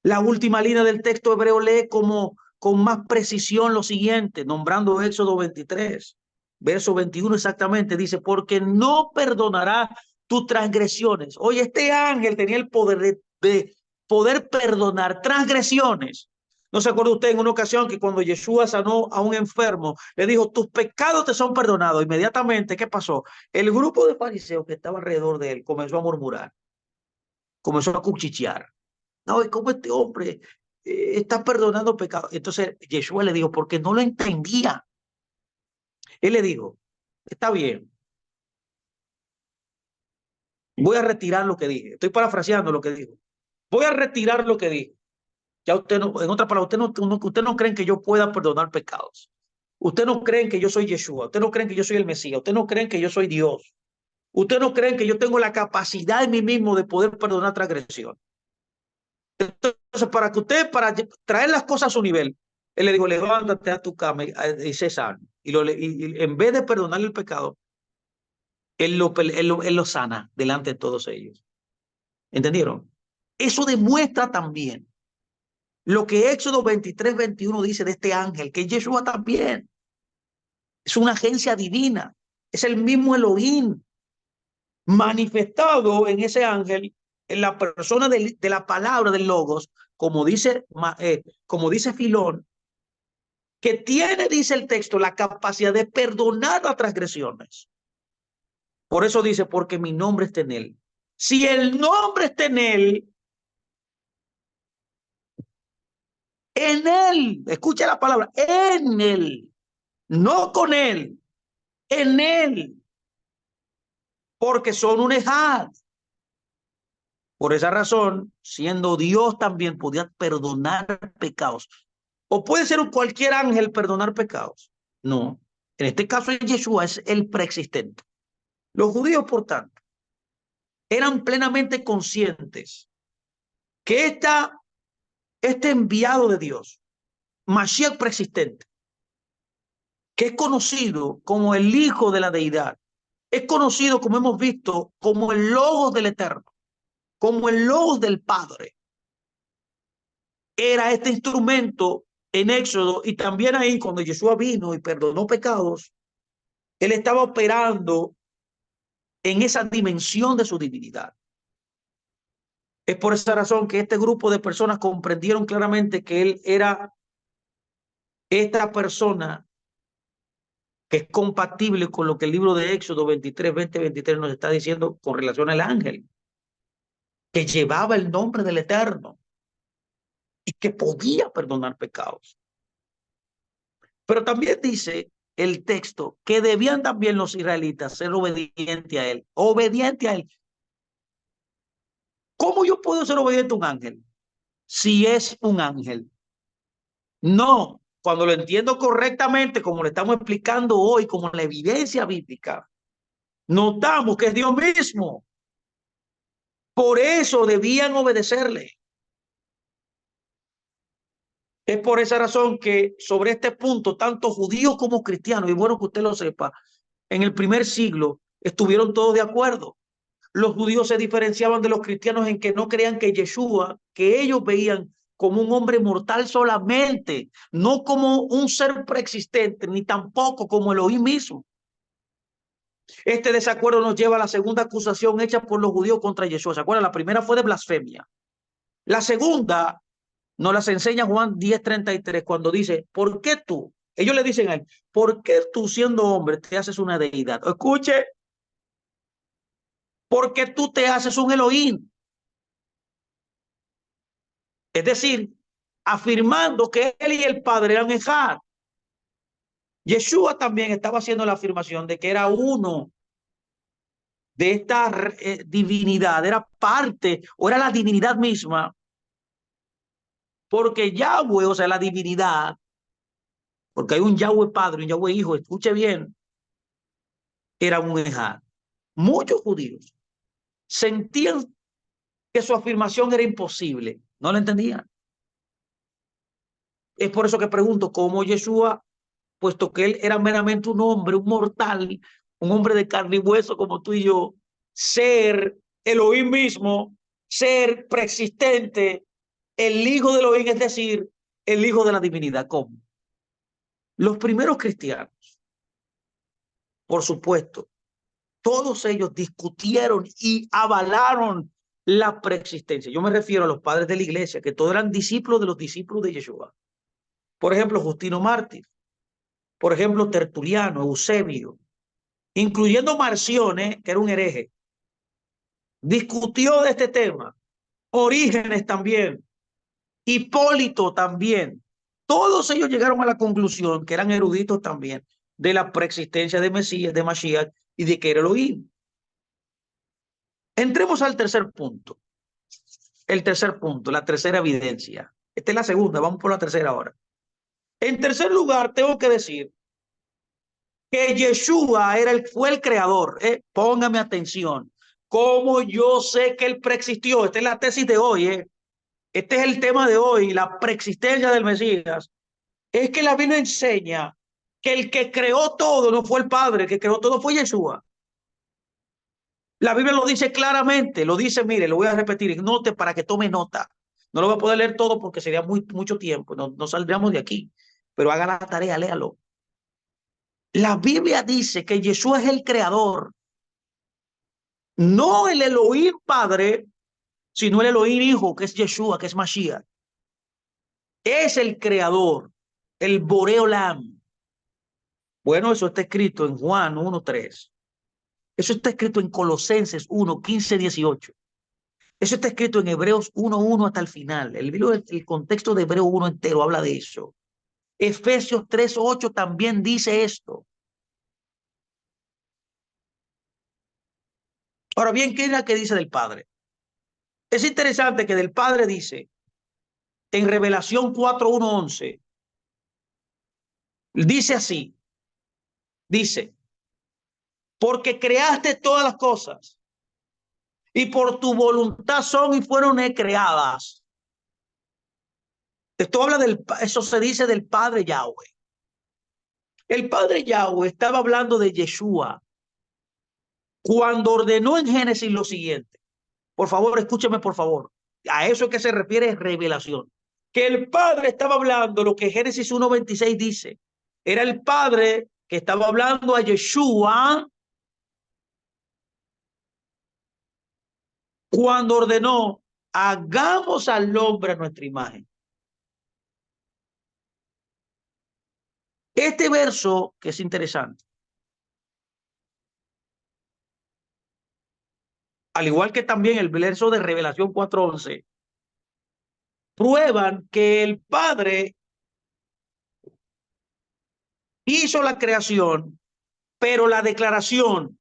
La última línea del texto hebreo lee como con más precisión lo siguiente, nombrando Éxodo 23, verso 21 exactamente, dice, porque no perdonará tus transgresiones. Oye, este ángel tenía el poder de poder perdonar transgresiones. ¿No se acuerda usted en una ocasión que cuando Yeshua sanó a un enfermo, le dijo, tus pecados te son perdonados? Inmediatamente, ¿qué pasó? El grupo de fariseos que estaba alrededor de él comenzó a murmurar, comenzó a cuchichear. No, ¿y cómo este hombre está perdonando pecados? Entonces Yeshua le dijo, porque no lo entendía. Él le dijo, está bien, voy a retirar lo que dije. Estoy parafraseando lo que dijo. Voy a retirar lo que dije. Ya usted no, en otras palabras, usted no creen que yo pueda perdonar pecados. Usted no creen que yo soy Yeshua. Usted no creen que yo soy el Mesías. Usted no creen que yo soy Dios. Usted no creen que yo tengo la capacidad en mí mismo de poder perdonar transgresión. Entonces, para traer las cosas a su nivel, él le dijo, levántate a tu cama y sé sano. Y en vez de perdonarle el pecado, él lo sana delante de todos ellos. ¿Entendieron? Eso demuestra también lo que Éxodo 23, 21 dice de este ángel, que Yeshua también es una agencia divina, es el mismo Elohim manifestado en ese ángel, en la persona de la palabra del Logos, como dice Filón, que tiene, dice el texto, la capacidad de perdonar las transgresiones. Por eso dice, porque mi nombre está en él. Si el nombre está en él, escucha la palabra, en él, no con él, en él, porque son un ejad. Por esa razón, siendo Dios también podía perdonar pecados. O puede ser cualquier ángel perdonar pecados. No. En este caso, Yeshua es el preexistente. Los judíos, por tanto, eran plenamente conscientes que este enviado de Dios, Mashiach preexistente, que es conocido como el Hijo de la Deidad, es conocido, como hemos visto, como el Logos del Eterno, como el Logos del Padre. Era este instrumento en Éxodo, y también ahí cuando Yeshua vino y perdonó pecados, él estaba operando en esa dimensión de su divinidad. Es por esa razón que este grupo de personas comprendieron claramente que él era esta persona que es compatible con lo que el libro de Éxodo 23, 20, 23 nos está diciendo con relación al ángel, que llevaba el nombre del Eterno y que podía perdonar pecados. Pero también dice el texto que debían también los israelitas ser obedientes a él, obediente a él. ¿Cómo yo puedo ser obediente a un ángel? Si es un ángel. No, cuando lo entiendo correctamente, como le estamos explicando hoy, como la evidencia bíblica, notamos que es Dios mismo. Por eso debían obedecerle. Es por esa razón que sobre este punto, tanto judíos como cristianos, y bueno que usted lo sepa, en el primer siglo estuvieron todos de acuerdo. Los judíos se diferenciaban de los cristianos en que no creían que Yeshua, que ellos veían como un hombre mortal solamente, no como un ser preexistente, ni tampoco como Elohim mismo. Este desacuerdo nos lleva a la segunda acusación hecha por los judíos contra Yeshua. ¿Se acuerdan? La primera fue de blasfemia. La segunda nos las enseña Juan 10:33 cuando dice, ¿por qué tú? Ellos le dicen a él, ¿por qué tú siendo hombre te haces una deidad? Escuche, ¿por qué tú te haces un Elohim? Es decir, afirmando que él y el Padre eran Ejad. Yeshua también estaba haciendo la afirmación de que era uno de esta divinidad, era parte o era la divinidad misma, porque Yahweh, o sea, la divinidad, porque hay un Yahweh Padre, un Yahweh Hijo, escuche bien, era un Ejad. Muchos judíos sentían que su afirmación era imposible, no la entendían. Es por eso que pregunto, ¿cómo Yeshua, puesto que él era meramente un hombre, un mortal, un hombre de carne y hueso como tú y yo, ser Elohim mismo, ser preexistente, el hijo de Elohim, es decir, el hijo de la divinidad? ¿Cómo? Los primeros cristianos, por supuesto, todos ellos discutieron y avalaron la preexistencia. Yo me refiero a los padres de la iglesia, que todos eran discípulos de los discípulos de Yeshua. Por ejemplo, Justino Mártir, por ejemplo, Tertuliano, Eusebio, incluyendo Marcione, que era un hereje, discutió de este tema. Orígenes también, Hipólito también. Todos ellos llegaron a la conclusión, que eran eruditos también, de la preexistencia de Mesías, de Mashiach y de que era Elohim. Entremos al tercer punto. El tercer punto, la tercera evidencia. Esta es la segunda, vamos por la tercera ahora. En tercer lugar, tengo que decir que Yeshua fue el creador. Póngame atención. ¿Cómo yo sé que él preexistió? Esta es la tesis de hoy. Este es el tema de hoy, la preexistencia del Mesías. Es que la Biblia enseña que el que creó todo no fue el Padre, el que creó todo fue Yeshua. La Biblia lo dice claramente, lo dice, mire, lo voy a repetir, note para que tome nota. No lo voy a poder leer todo porque sería mucho tiempo, no saldríamos de aquí, pero haga la tarea, léalo. La Biblia dice que Yeshua es el creador, no el Elohim Padre, sino el Elohim Hijo, que es Yeshua, que es Mashiach. Es el creador, el Boreolam. Bueno, eso está escrito en Juan 1:3. Eso está escrito en Colosenses 1:15, 18. Eso está escrito en Hebreos 1:1 hasta el final. El contexto de Hebreo 1 entero habla de eso. Efesios 3:8 también dice esto. Ahora bien, ¿qué es la que dice del Padre? Es interesante que del Padre dice en Revelación 4:1-11, dice así, dice, porque creaste todas las cosas y por tu voluntad son y fueron creadas. Esto habla eso se dice del Padre Yahweh. El Padre Yahweh estaba hablando de Yeshua cuando ordenó en Génesis lo siguiente. Por favor, escúcheme, por favor. A eso es que se refiere revelación. Que el Padre estaba hablando lo que Génesis 1:26 dice. Era el Padre que estaba hablando a Yeshua cuando ordenó, hagamos al hombre a nuestra imagen. Este verso, que es interesante, al igual que también el verso de Revelación 4:11, prueban que el Padre hizo la creación, pero la declaración,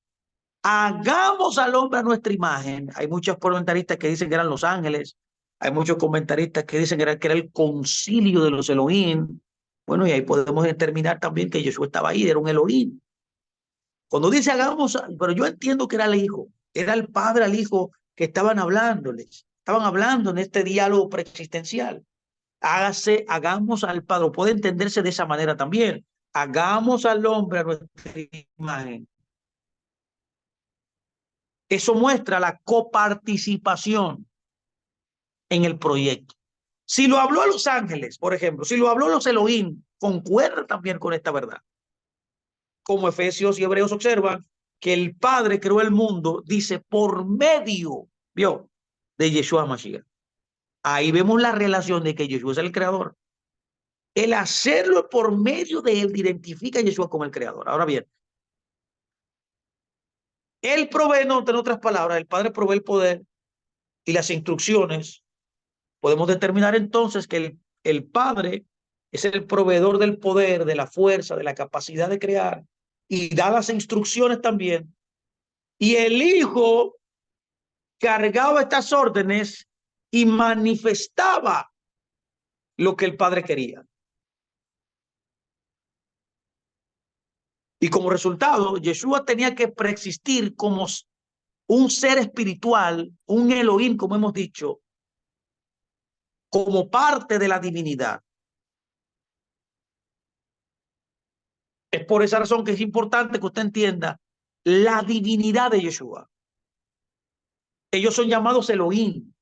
hagamos al hombre a nuestra imagen. Hay muchos comentaristas que dicen que eran los ángeles, hay muchos comentaristas que dicen que era el concilio de los Elohim. Bueno, y ahí podemos determinar también que Jesús estaba ahí, era un Elohim. Cuando dice hagamos, pero yo entiendo que era el hijo, era el padre al hijo que estaban hablándoles, estaban hablando en este diálogo preexistencial. Hagamos al padre, puede entenderse de esa manera también. Hagamos al hombre a nuestra imagen. Eso muestra la coparticipación en el proyecto. Si lo habló a los ángeles, por ejemplo, si lo habló a los Elohim, concuerda también con esta verdad. Como Efesios y Hebreos observan que el Padre creó el mundo, dice, por medio, vio, de Yeshua Mashiach. Ahí vemos la relación de que Yeshua es el creador. El hacerlo por medio de él identifica a Yeshua como el creador. Ahora bien, él provee, no, en otras palabras, el Padre provee el poder y las instrucciones. Podemos determinar entonces que el Padre es el proveedor del poder, de la fuerza, de la capacidad de crear y da las instrucciones también. Y el Hijo cargaba estas órdenes y manifestaba lo que el Padre quería. Y como resultado, Yeshua tenía que preexistir como un ser espiritual, un Elohim, como hemos dicho, como parte de la divinidad. Es por esa razón que es importante que usted entienda la divinidad de Yeshua. Ellos son llamados Elohim,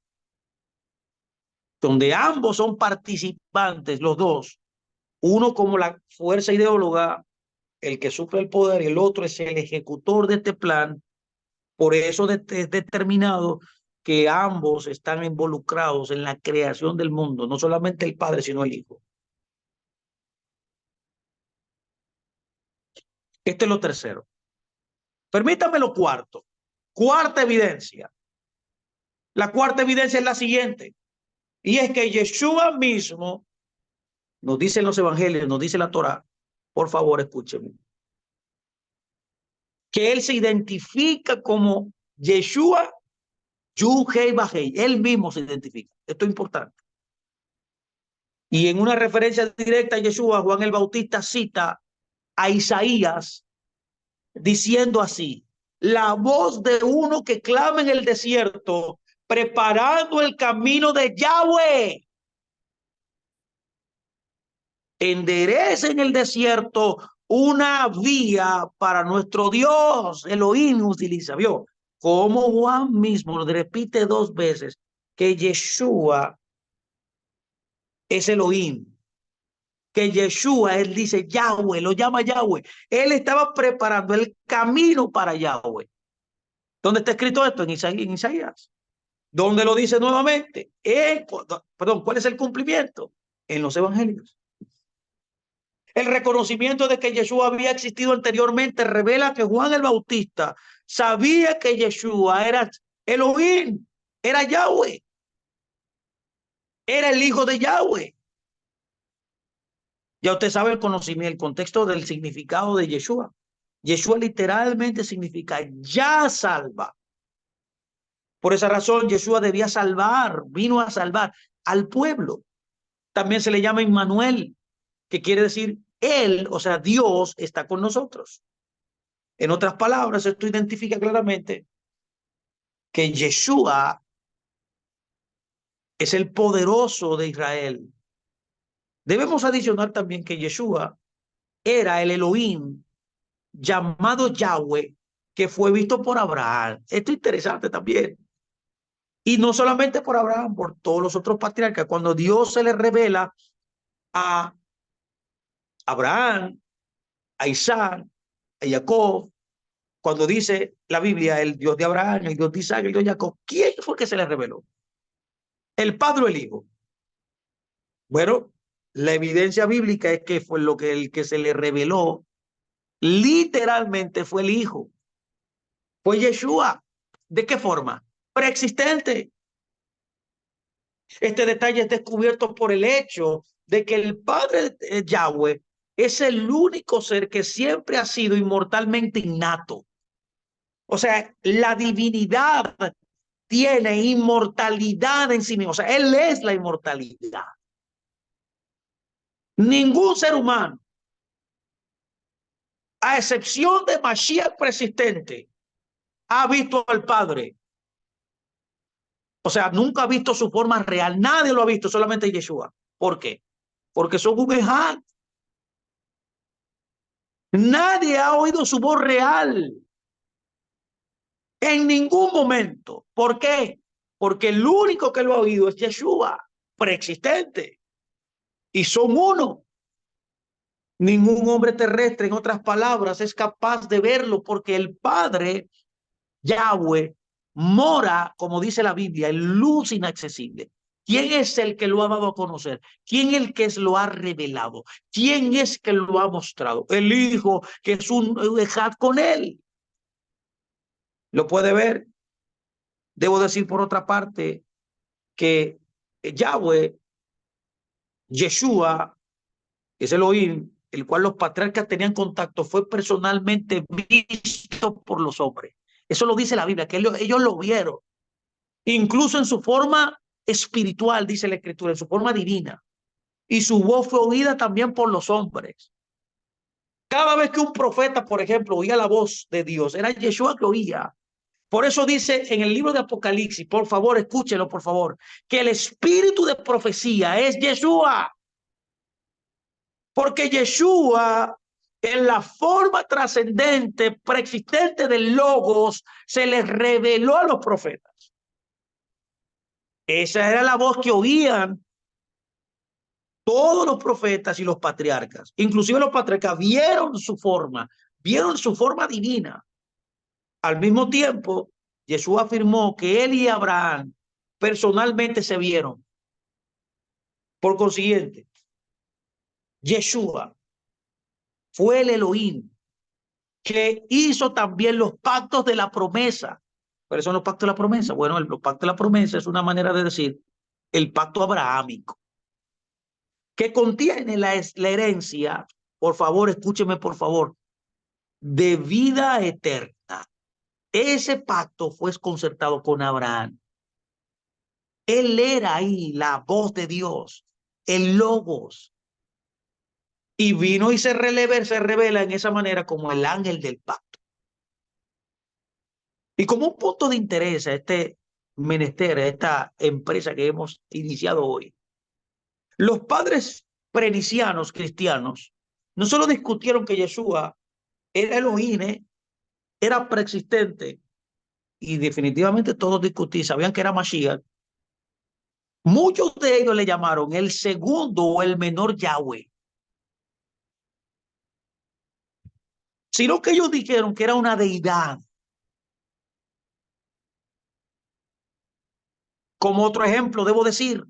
donde ambos son participantes, los dos. Uno como la fuerza ideóloga, el que sufre el poder, y el otro es el ejecutor de este plan. Por eso es determinado que ambos están involucrados en la creación del mundo, no solamente el Padre, sino el Hijo. Este es lo tercero. Permítame lo cuarto. Cuarta evidencia. La cuarta evidencia es la siguiente. Y es que Yeshua mismo, nos dicen los evangelios, nos dice la Torá, por favor escúcheme, que él se identifica como Yeshua Yuhei Bajei. Él mismo se identifica. Esto es importante. Y en una referencia directa a Yeshua, Juan el Bautista cita a Isaías diciendo así: la voz de uno que clama en el desierto, preparando el camino de Yahweh. Enderece en el desierto una vía para nuestro Dios. Elohim utiliza, ¿vio? Como Juan mismo lo repite dos veces, que Yeshua es Elohim, que Yeshua, él dice Yahweh, lo llama Yahweh. Él estaba preparando el camino para Yahweh. ¿Dónde está escrito esto? En Isaías. ¿Dónde lo dice nuevamente? Perdón, ¿cuál es el cumplimiento? En los evangelios. El reconocimiento de que Yeshua había existido anteriormente revela que Juan el Bautista sabía que Yeshua era Elohim, era Yahweh, era el hijo de Yahweh. Ya usted sabe el conocimiento, el contexto del significado de Yeshua. Yeshua literalmente significa ya salva. Por esa razón, Yeshua debía salvar, vino a salvar al pueblo. También se le llama Immanuel, que quiere decir él, o sea, Dios está con nosotros. En otras palabras, esto identifica claramente que Yeshua es el poderoso de Israel. Debemos adicionar también que Yeshua era el Elohim llamado Yahweh, que fue visto por Abraham. Esto es interesante también. Y no solamente por Abraham, por todos los otros patriarcas. Cuando Dios se le revela a Abraham, a Isaac, a Jacob, cuando dice la Biblia, el Dios de Abraham, el Dios de Isaac, el Dios de Jacob, ¿quién fue que se le reveló? ¿El Padre o el Hijo? Bueno, la evidencia bíblica es que fue lo que el que se le reveló literalmente fue el Hijo. Fue Yeshua. ¿De qué forma? Preexistente. Este detalle es descubierto por el hecho de que el Padre Yahweh es el único ser que siempre ha sido inmortalmente innato. O sea, la divinidad tiene inmortalidad en sí mismo. O sea, Él es la inmortalidad. Ningún ser humano, a excepción de Mashiach persistente, ha visto al Padre. O sea, nunca ha visto su forma real. Nadie lo ha visto, solamente Yeshua. ¿Por qué? Porque son un ejad. Nadie ha oído su voz real en ningún momento. ¿Por qué? Porque el único que lo ha oído es Yeshua, preexistente. Y son uno. Ningún hombre terrestre, en otras palabras, es capaz de verlo porque el Padre, Yahweh, mora, como dice la Biblia, en luz inaccesible. ¿Quién es el que lo ha dado a conocer? ¿Quién es el que lo ha revelado? ¿Quién es que lo ha mostrado? El Hijo, que es un ejad con él. ¿Lo puede ver? Debo decir por otra parte que Yahweh, Yeshua, es Elohim, el cual los patriarcas tenían contacto, fue personalmente visto por los hombres. Eso lo dice la Biblia, que ellos lo vieron. Incluso en su forma espiritual, dice la Escritura, en su forma divina. Y su voz fue oída también por los hombres. Cada vez que un profeta, por ejemplo, oía la voz de Dios, era Yeshua que oía. Por eso dice en el libro de Apocalipsis, por favor, escúchelo, por favor, que el espíritu de profecía es Yeshua. Porque Yeshua, en la forma trascendente, preexistente del Logos, se les reveló a los profetas. Esa era la voz que oían todos los profetas y los patriarcas. Inclusive los patriarcas vieron su forma divina. Al mismo tiempo, Jesús afirmó que él y Abraham personalmente se vieron. Por consiguiente, Yeshua fue el Elohim que hizo también los pactos de la promesa. ¿Cuáles son los pactos de la promesa? Bueno, el pacto de la promesa es una manera de decir el pacto abrahámico, que contiene la herencia, por favor, escúcheme por favor, de vida eterna. Ese pacto fue concertado con Abraham. Él era ahí la voz de Dios, el Logos. Y vino y se revela en esa manera como el ángel del pacto. Y como un punto de interés a este menester, a esta empresa que hemos iniciado hoy, los padres prenicianos cristianos no solo discutieron que Yeshua era Elohim, era preexistente, y definitivamente todos discutían, sabían que era Mashiach. Muchos de ellos le llamaron el segundo o el menor Yahweh, sino que ellos dijeron que era una deidad. Como otro ejemplo, debo decir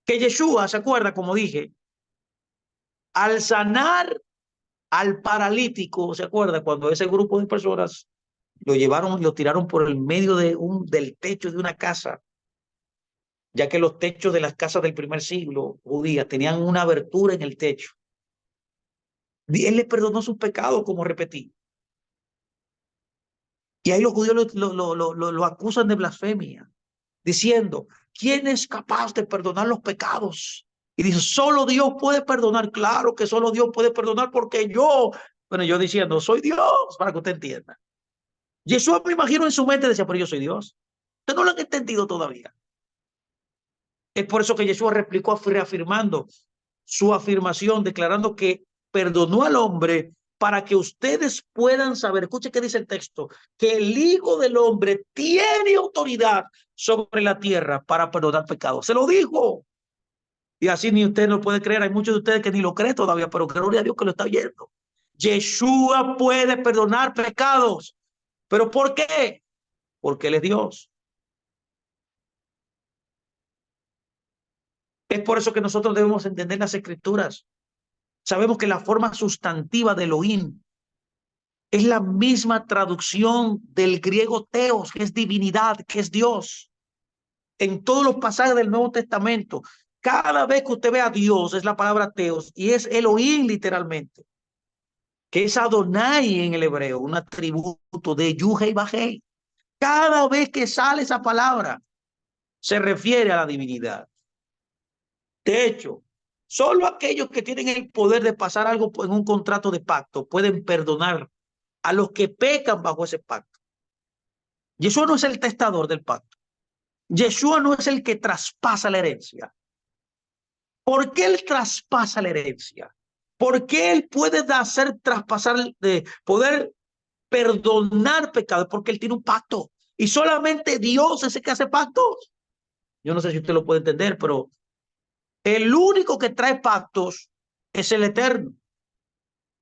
que Yeshua, ¿se acuerda? Como dije, al sanar al paralítico, ¿se acuerda? Cuando ese grupo de personas lo llevaron y lo tiraron por el medio del techo de una casa, ya que los techos de las casas del primer siglo judías tenían una abertura en el techo. Y él le perdonó sus pecados, como repetí. Y ahí los judíos lo acusan de blasfemia, diciendo, ¿quién es capaz de perdonar los pecados? Y dice, solo Dios puede perdonar. Claro que solo Dios puede perdonar porque yo, bueno, yo diciendo, soy Dios, para que usted entienda. Jesús, me imagino en su mente decía, pero yo soy Dios. Ustedes no lo han entendido todavía. Es por eso que Jesús replicó reafirmando su afirmación, declarando que perdonó al hombre para que ustedes puedan saber, escuche qué dice el texto, que el Hijo del Hombre tiene autoridad sobre la tierra para perdonar pecados. Se lo dijo. Y así ni usted lo puede creer. Hay muchos de ustedes que ni lo creen todavía, pero gloria a Dios que lo está oyendo. Yeshua puede perdonar pecados. ¿Pero por qué? Porque Él es Dios. Es por eso que nosotros debemos entender las Escrituras. Sabemos que la forma sustantiva de Elohim es la misma traducción del griego teos, que es divinidad, que es Dios. En todos los pasajes del Nuevo Testamento, cada vez que usted ve a Dios, es la palabra teos y es Elohim literalmente, que es Adonai en el hebreo, un atributo de Yuhei Bajei. Cada vez que sale esa palabra, se refiere a la divinidad. De hecho, solo aquellos que tienen el poder de pasar algo en un contrato de pacto pueden perdonar a los que pecan bajo ese pacto. Yeshua no es el testador del pacto. Yeshua no es el que traspasa la herencia. ¿Por qué él traspasa la herencia? ¿Por qué él puede hacer traspasar, poder perdonar pecados? Porque él tiene un pacto. Y solamente Dios es el que hace pactos. Yo no sé si usted lo puede entender, pero el único que trae pactos es el Eterno.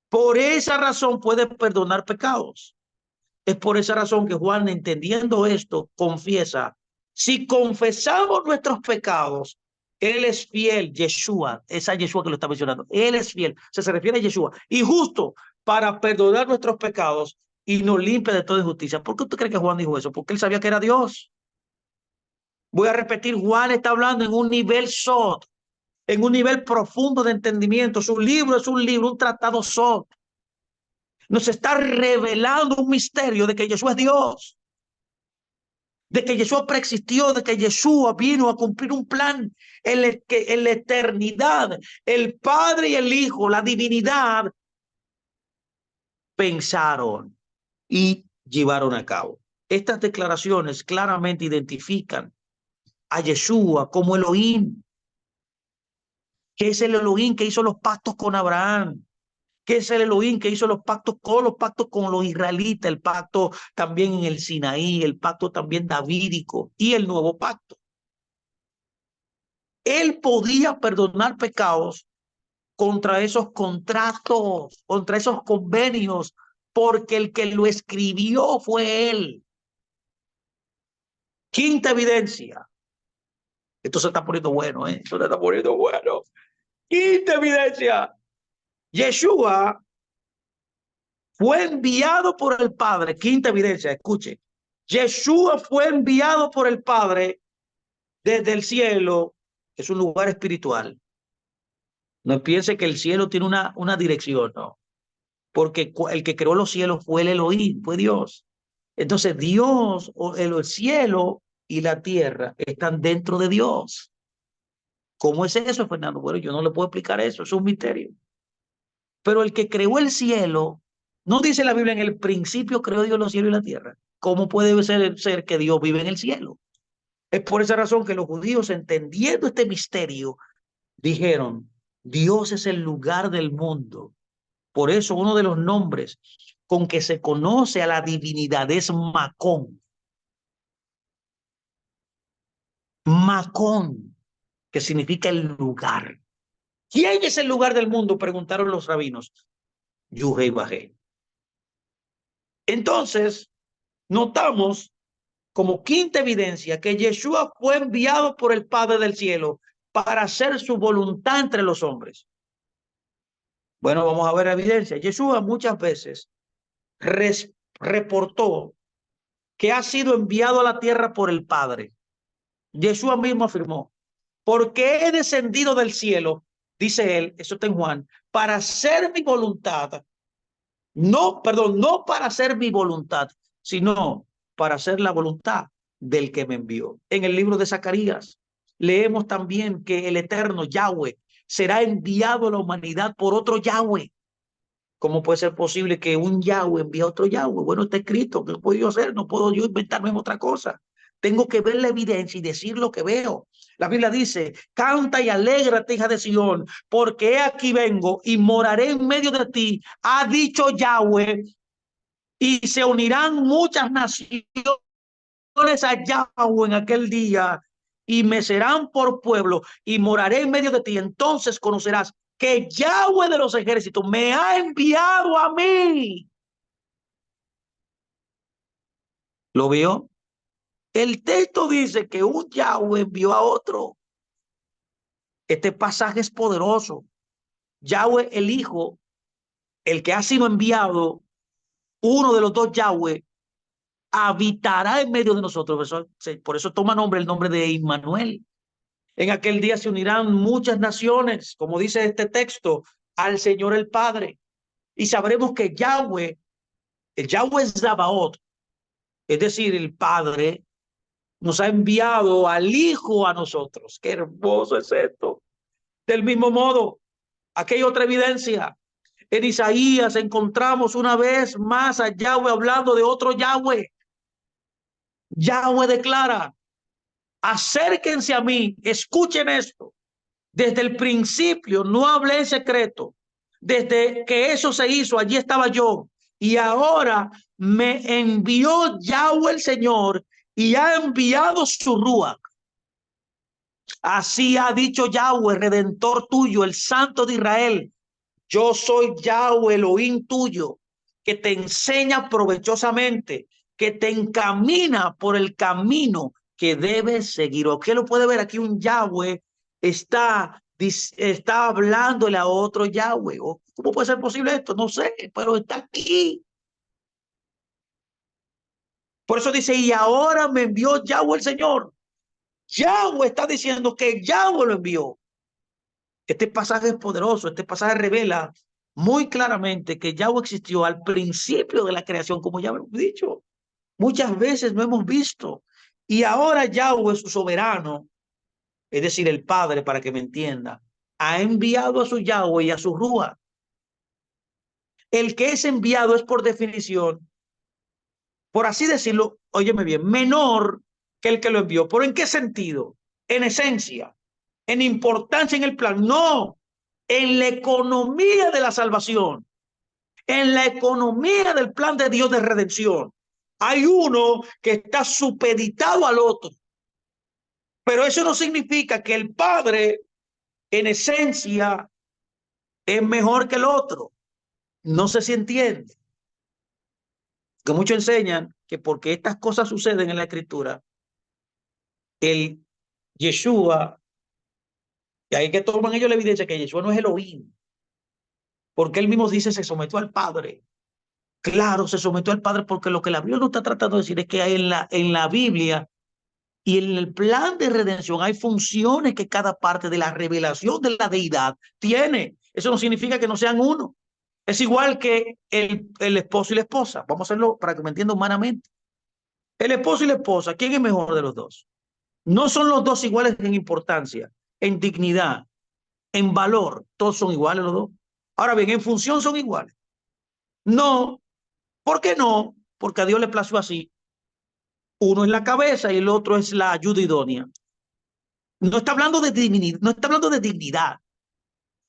Por esa razón puede perdonar pecados. Es por esa razón que Juan, entendiendo esto, confiesa, si confesamos nuestros pecados, Él es fiel, Yeshua, esa Yeshua que lo está mencionando, Él es fiel, o sea, se refiere a Yeshua, y justo para perdonar nuestros pecados y nos limpia de toda injusticia. ¿Por qué usted cree que Juan dijo eso? Porque él sabía que era Dios. Voy a repetir, Juan está hablando en un nivel sod, en un nivel profundo de entendimiento. Su libro es un libro, un tratado sod. Nos está revelando un misterio de que Yeshua es Dios, de que Yeshua preexistió, de que Yeshua vino a cumplir un plan en la eternidad. El Padre y el Hijo, la divinidad, pensaron y llevaron a cabo. Estas declaraciones claramente identifican a Yeshua como Elohim, que es el Elohim que hizo los pactos con Abraham, que es el Elohim que hizo los pactos, todos los pactos con los israelitas, el pacto también en el Sinaí, el pacto también davídico y el nuevo pacto. Él podía perdonar pecados contra esos contratos, contra esos convenios, porque el que lo escribió fue él. Quinta evidencia. Esto se está poniendo bueno, ¿eh? Esto se está poniendo bueno. Quinta evidencia. Yeshua fue enviado por el Padre. Quinta evidencia, escuche. Yeshua fue enviado por el Padre desde el cielo, que es un lugar espiritual. No piense que el cielo tiene una dirección, no. Porque el que creó los cielos fue el Elohim, fue Dios. Entonces Dios, o el cielo y la tierra están dentro de Dios. ¿Cómo es eso, Fernando? Bueno, yo no le puedo explicar eso, es un misterio. Pero el que creó el cielo, no dice la Biblia, en el principio creó Dios los cielos y la tierra. ¿Cómo puede ser que Dios vive en el cielo? Es por esa razón que los judíos, entendiendo este misterio, dijeron, Dios es el lugar del mundo. Por eso uno de los nombres con que se conoce a la divinidad es Macón. Macón, que significa el lugar. ¿Quién es el lugar del mundo? Preguntaron los rabinos. Yuhei Bajei. Entonces, notamos como quinta evidencia que Yeshua fue enviado por el Padre del cielo para hacer su voluntad entre los hombres. Bueno, vamos a ver evidencia. Yeshua muchas veces reportó que ha sido enviado a la tierra por el Padre. Yeshua mismo afirmó, porque he descendido del cielo, dice él, eso está en Juan, para hacer mi voluntad. No, perdón, no para hacer mi voluntad, sino para hacer la voluntad del que me envió. En el libro de Zacarías leemos también que el eterno Yahweh será enviado a la humanidad por otro Yahweh. ¿Cómo puede ser posible que un Yahweh envíe a otro Yahweh? Bueno, está escrito, ¿qué puedo yo hacer? No puedo yo inventarme otra cosa. Tengo que ver la evidencia y decir lo que veo. La Biblia dice, canta y alégrate, hija de Sión, porque he aquí vengo y moraré en medio de ti, ha dicho Yahweh, y se unirán muchas naciones a Yahweh en aquel día, y me serán por pueblo, y moraré en medio de ti. Entonces conocerás que Yahweh de los ejércitos me ha enviado a mí. ¿Lo vio? El texto dice que un Yahweh envió a otro. Este pasaje es poderoso. Yahweh, el Hijo, el que ha sido enviado, uno de los dos Yahweh, habitará en medio de nosotros. Por eso toma nombre el nombre de Immanuel. En aquel día se unirán muchas naciones, como dice este texto, al Señor el Padre. Y sabremos que Yahweh, el Yahweh Zabaoth, es decir, el Padre, nos ha enviado al Hijo a nosotros. Qué hermoso es esto. Del mismo modo, aquí hay otra evidencia. En Isaías encontramos una vez más a Yahweh hablando de otro Yahweh. Yahweh declara, acérquense a mí, escuchen esto. Desde el principio no hablé en secreto. Desde que eso se hizo, allí estaba yo. Y ahora me envió Yahweh el Señor y ha enviado su Rúa. Así ha dicho Yahweh, redentor tuyo, el Santo de Israel. Yo soy Yahweh, Elohim tuyo, que te enseña provechosamente, que te encamina por el camino que debes seguir. ¿O qué lo puede ver aquí? Un Yahweh está hablándole a otro Yahweh. ¿O cómo puede ser posible esto? No sé, pero está aquí. Por eso dice, y ahora me envió Yahweh el Señor. Yahweh está diciendo que Yahweh lo envió. Este pasaje es poderoso, este pasaje revela muy claramente que Yahweh existió al principio de la creación, como ya hemos dicho. Muchas veces no hemos visto. Y ahora Yahweh, su soberano, es decir, el Padre, para que me entienda, ha enviado a su Yahweh y a su Rúa. El que es enviado es por definición, por así decirlo, óyeme bien, menor que el que lo envió. ¿Pero en qué sentido? En esencia, en importancia en el plan. No, en la economía de la salvación, en la economía del plan de Dios de redención. Hay uno que está supeditado al otro, pero eso no significa que el Padre en esencia es mejor que el otro. No sé si entiende. Que muchos enseñan que porque estas cosas suceden en la escritura, el Yeshua, y ahí que toman ellos la evidencia que Yeshua no es Elohim, porque él mismo dice se sometió al Padre. Claro, se sometió al Padre porque lo que la Biblia no está tratando de decir es que hay en la Biblia y en el plan de redención hay funciones que cada parte de la revelación de la deidad tiene. Eso no significa que no sean uno. Es igual que el esposo y la esposa. Vamos a hacerlo para que me entienda humanamente. El esposo y la esposa, ¿quién es mejor de los dos? No son los dos iguales en importancia, en dignidad, en valor. Todos son iguales los dos. Ahora bien, en función son iguales. No, ¿por qué no? Porque a Dios le plació así. Uno es la cabeza y el otro es la ayuda idónea. No está hablando de dignidad, no está hablando de dignidad.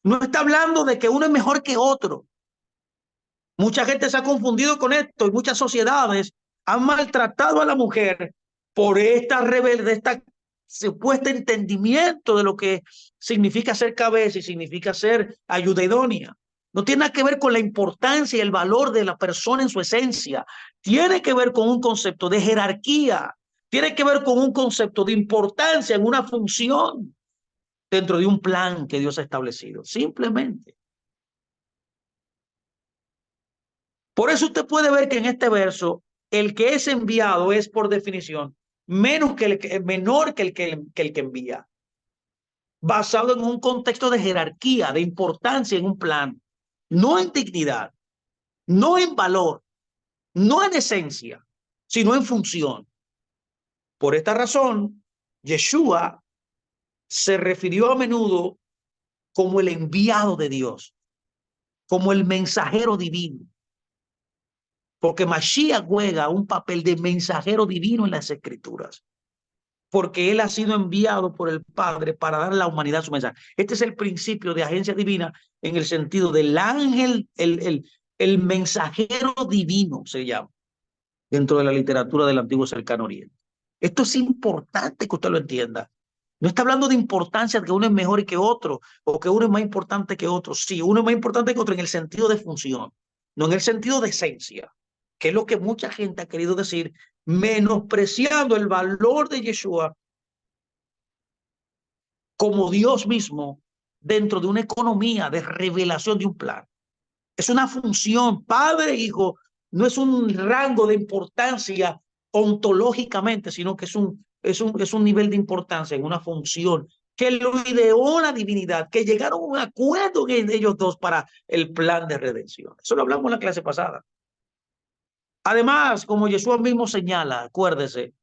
No está hablando de que uno es mejor que otro. Mucha gente se ha confundido con esto y muchas sociedades han maltratado a la mujer por esta rebelde, esta supuesta entendimiento de lo que significa ser cabeza y significa ser ayuda idónea. No tiene nada que ver con la importancia y el valor de la persona en su esencia. Tiene que ver con un concepto de jerarquía. Tiene que ver con un concepto de importancia en una función dentro de un plan que Dios ha establecido. Simplemente. Por eso usted puede ver que en este verso, el que es enviado es por definición. menos que menor que el que envía, basado en un contexto de jerarquía, de importancia en un plan, no en dignidad, no en valor, no en esencia, sino en función. Por esta razón, Yeshua se refirió a menudo como el enviado de Dios, como el mensajero divino, porque Mashiach juega un papel de mensajero divino en las Escrituras, porque él ha sido enviado por el Padre para dar a la humanidad su mensaje. Este es el principio de agencia divina en el sentido del ángel, el mensajero divino se llama dentro de la literatura del antiguo cercano oriente. Esto es importante que usted lo entienda. No está hablando de importancia de que uno es mejor que otro o que uno es más importante que otro. Sí, uno es más importante que otro en el sentido de función, no en el sentido de esencia, que es lo que mucha gente ha querido decir, menospreciando el valor de Yeshua como Dios mismo dentro de una economía de revelación de un plan. Es una función, padre e hijo, no es un rango de importancia ontológicamente, sino que es un nivel de importancia en una función que lo ideó la divinidad, que llegaron a un acuerdo en ellos dos para el plan de redención. Eso lo hablamos en la clase pasada. Además, como Jesús mismo señala, acuérdese,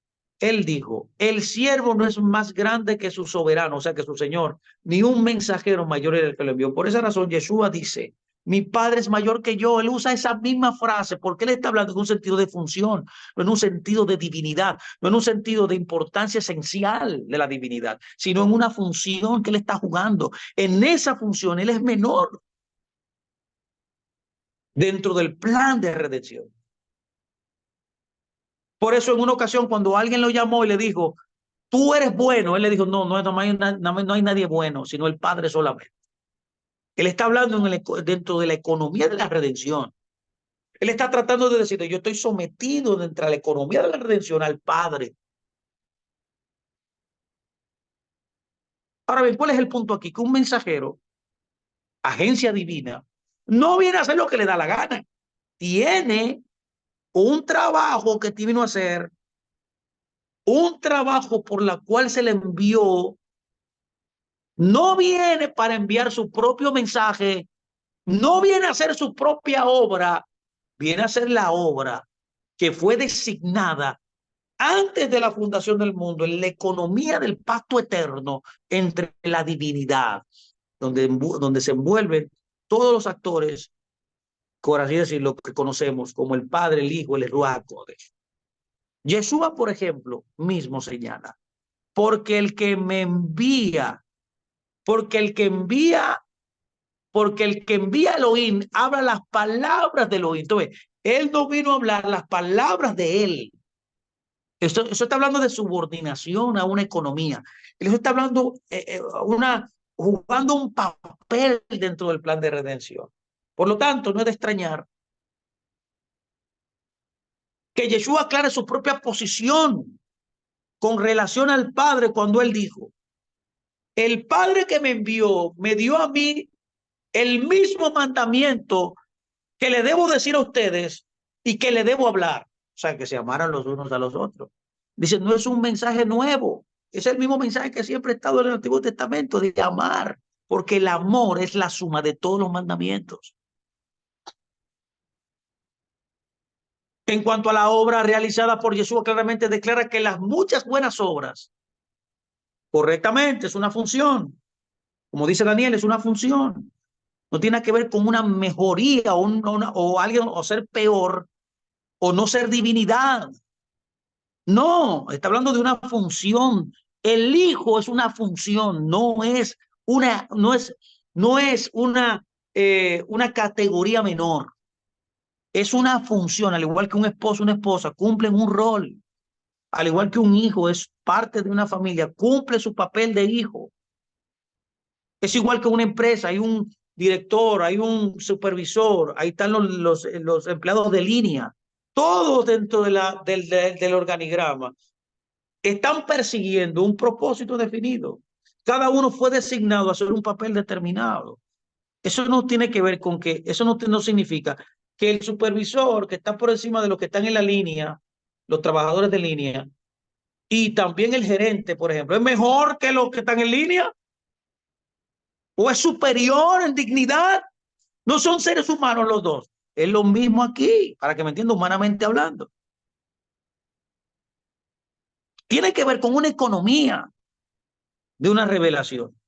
él dijo, el siervo no es más grande que su soberano, o sea, que su señor, ni un mensajero mayor es el que lo envió. Por esa razón, Yeshua dice, mi padre es mayor que yo. Él usa esa misma frase porque él está hablando en un sentido de función, no en un sentido de divinidad, no en un sentido de importancia esencial de la divinidad, sino en una función que él está jugando. En esa función, él es menor dentro del plan de redención. Por eso en una ocasión cuando alguien lo llamó y le dijo, tú eres bueno, él le dijo, no hay nadie bueno, sino el Padre solamente. Él está hablando dentro de la economía de la redención. Él está tratando de decir, yo estoy sometido dentro de la economía de la redención al Padre. Ahora bien, ¿cuál es el punto aquí? Que un mensajero, agencia divina, no viene a hacer lo que le da la gana. Tiene un trabajo que vino a hacer, un trabajo por la cual se le envió. No viene para enviar su propio mensaje, no viene a hacer su propia obra, viene a hacer la obra que fue designada antes de la fundación del mundo, en la economía del pacto eterno entre la divinidad, donde se envuelven todos los actores, por así decirlo, que conocemos como el Padre, el Hijo, el Ruach HaKodesh. Yeshua, por ejemplo, mismo señala, porque el que me envía, porque el que envía porque el que envía a Elohim habla las palabras de Elohim. Entonces, él no vino a hablar las palabras de él. Eso está hablando de subordinación a una economía. Eso está hablando jugando un papel dentro del plan de redención. Por lo tanto, no es de extrañar que Yeshua aclare su propia posición con relación al Padre cuando él dijo, el Padre que me envió me dio a mí el mismo mandamiento que le debo decir a ustedes y que le debo hablar. O sea, que se amaran los unos a los otros. Dice, no es un mensaje nuevo, es el mismo mensaje que siempre ha estado en el Antiguo Testamento, de amar, porque el amor es la suma de todos los mandamientos. En cuanto a la obra realizada por Jesús, claramente declara que las muchas buenas obras, correctamente, es una función. Como dice Daniel, es una función. No tiene que ver con una mejoría o alguien o ser peor o no ser divinidad. No, está hablando de una función. El hijo es una función, no es una categoría menor. Es una función, al igual que un esposo, una esposa, cumplen un rol. Al igual que un hijo es parte de una familia, cumple su papel de hijo. Es igual que una empresa, hay un director, hay un supervisor, ahí están los empleados de línea, todos dentro del organigrama están persiguiendo un propósito definido. Cada uno fue designado a hacer un papel determinado. Eso no tiene que ver con que, eso no significa que el supervisor que está por encima de los que están en la línea, los trabajadores de línea, y también el gerente, por ejemplo, es mejor que los que están en línea o es superior en dignidad. No son seres humanos los dos. Es lo mismo aquí, para que me entienda humanamente hablando. Tiene que ver con una economía de una revelación.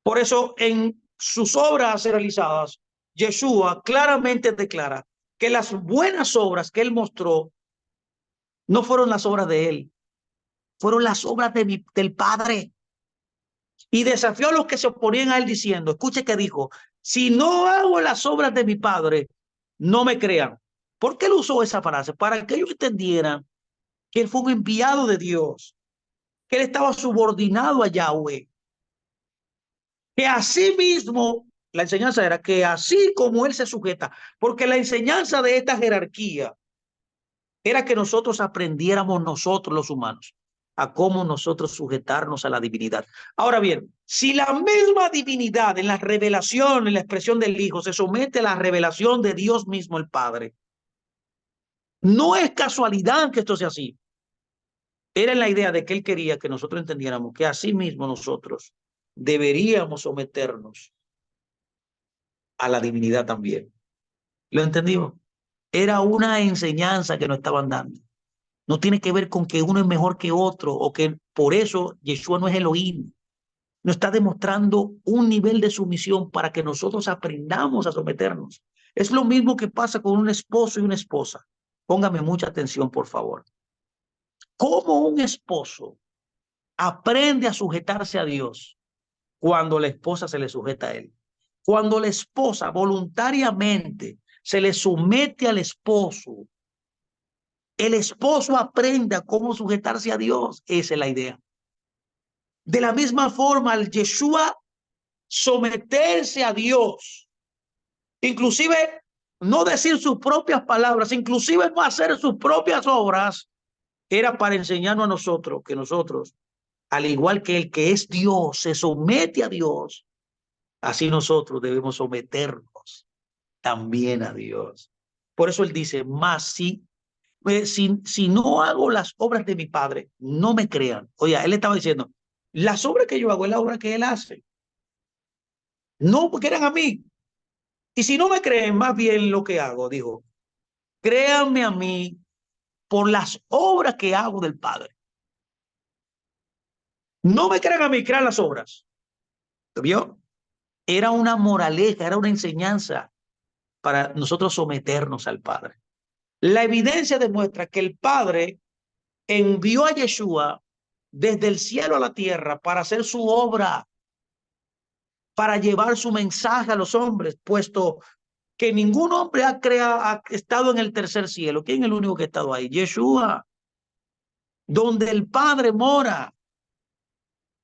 Por eso, en sus obras realizadas, Yeshua claramente declara que las buenas obras que él mostró no fueron las obras de él, fueron las obras del Padre. Y desafió a los que se oponían a él diciendo, escuche que dijo, si no hago las obras de mi Padre, no me crean. ¿Por qué él usó esa frase? Para que ellos entendieran que él fue un enviado de Dios, que él estaba subordinado a Yahweh, que así mismo, la enseñanza era que así como él se sujeta, porque la enseñanza de esta jerarquía era que nosotros aprendiéramos nosotros los humanos a cómo nosotros sujetarnos a la divinidad. Ahora bien, si la misma divinidad en la revelación, en la expresión del Hijo, se somete a la revelación de Dios mismo el Padre, no es casualidad que esto sea así. Era la idea de que él quería que nosotros entendiéramos que así mismo nosotros deberíamos someternos a la divinidad también. ¿Lo entendimos? Era una enseñanza que nos estaban dando. No tiene que ver con que uno es mejor que otro o que por eso Yeshua no es Elohim. Nos está demostrando un nivel de sumisión para que nosotros aprendamos a someternos. Es lo mismo que pasa con un esposo y una esposa. Póngame mucha atención, por favor. ¿Cómo un esposo aprende a sujetarse a Dios cuando la esposa se le sujeta a él? Cuando la esposa voluntariamente se le somete al esposo, el esposo aprende a cómo sujetarse a Dios. Esa es la idea. De la misma forma, al Yeshua someterse a Dios, inclusive no decir sus propias palabras, inclusive no hacer sus propias obras, era para enseñarnos a nosotros que nosotros, al igual que el que es Dios, se somete a Dios, así nosotros debemos someternos también a Dios. Por eso él dice, más si no hago las obras de mi Padre, no me crean. Oye, él estaba diciendo, las obras que yo hago es la obra que él hace. No quieran a mí. Y si no me creen más bien lo que hago, dijo, créanme a mí por las obras que hago del Padre. No me crean a mí, crean las obras. ¿Vio? Era una moraleja, era una enseñanza para nosotros someternos al Padre. La evidencia demuestra que el Padre envió a Yeshua desde el cielo a la tierra para hacer su obra, para llevar su mensaje a los hombres, puesto que ningún hombre ha estado en el tercer cielo. ¿Quién es el único que ha estado ahí? Yeshua, donde el Padre mora.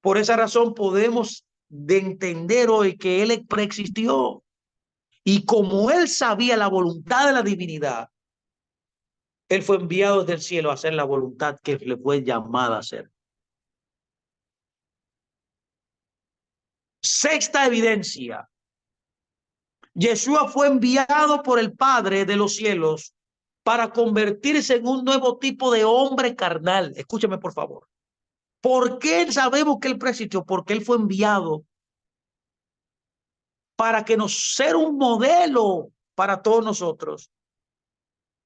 Por esa razón podemos de entender hoy que Él preexistió. Y como Él sabía la voluntad de la divinidad, Él fue enviado desde el cielo a hacer la voluntad que le fue llamada a hacer. Sexta evidencia. Yeshua fue enviado por el Padre de los cielos para convertirse en un nuevo tipo de hombre carnal. Escúcheme, por favor. ¿Por qué sabemos que él preexistió? Porque él fue enviado para que nos sea un modelo para todos nosotros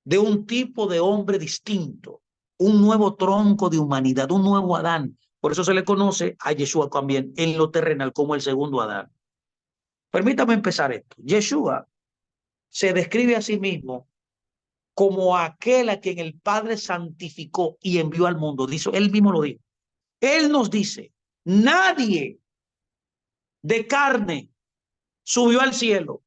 de un tipo de hombre distinto, un nuevo tronco de humanidad, un nuevo Adán. Por eso se le conoce a Yeshua también en lo terrenal como el segundo Adán. Permítame empezar esto. Yeshua se describe a sí mismo como aquel a quien el Padre santificó y envió al mundo. Dice, él mismo lo dijo. Él nos dice, nadie de carne subió al cielo,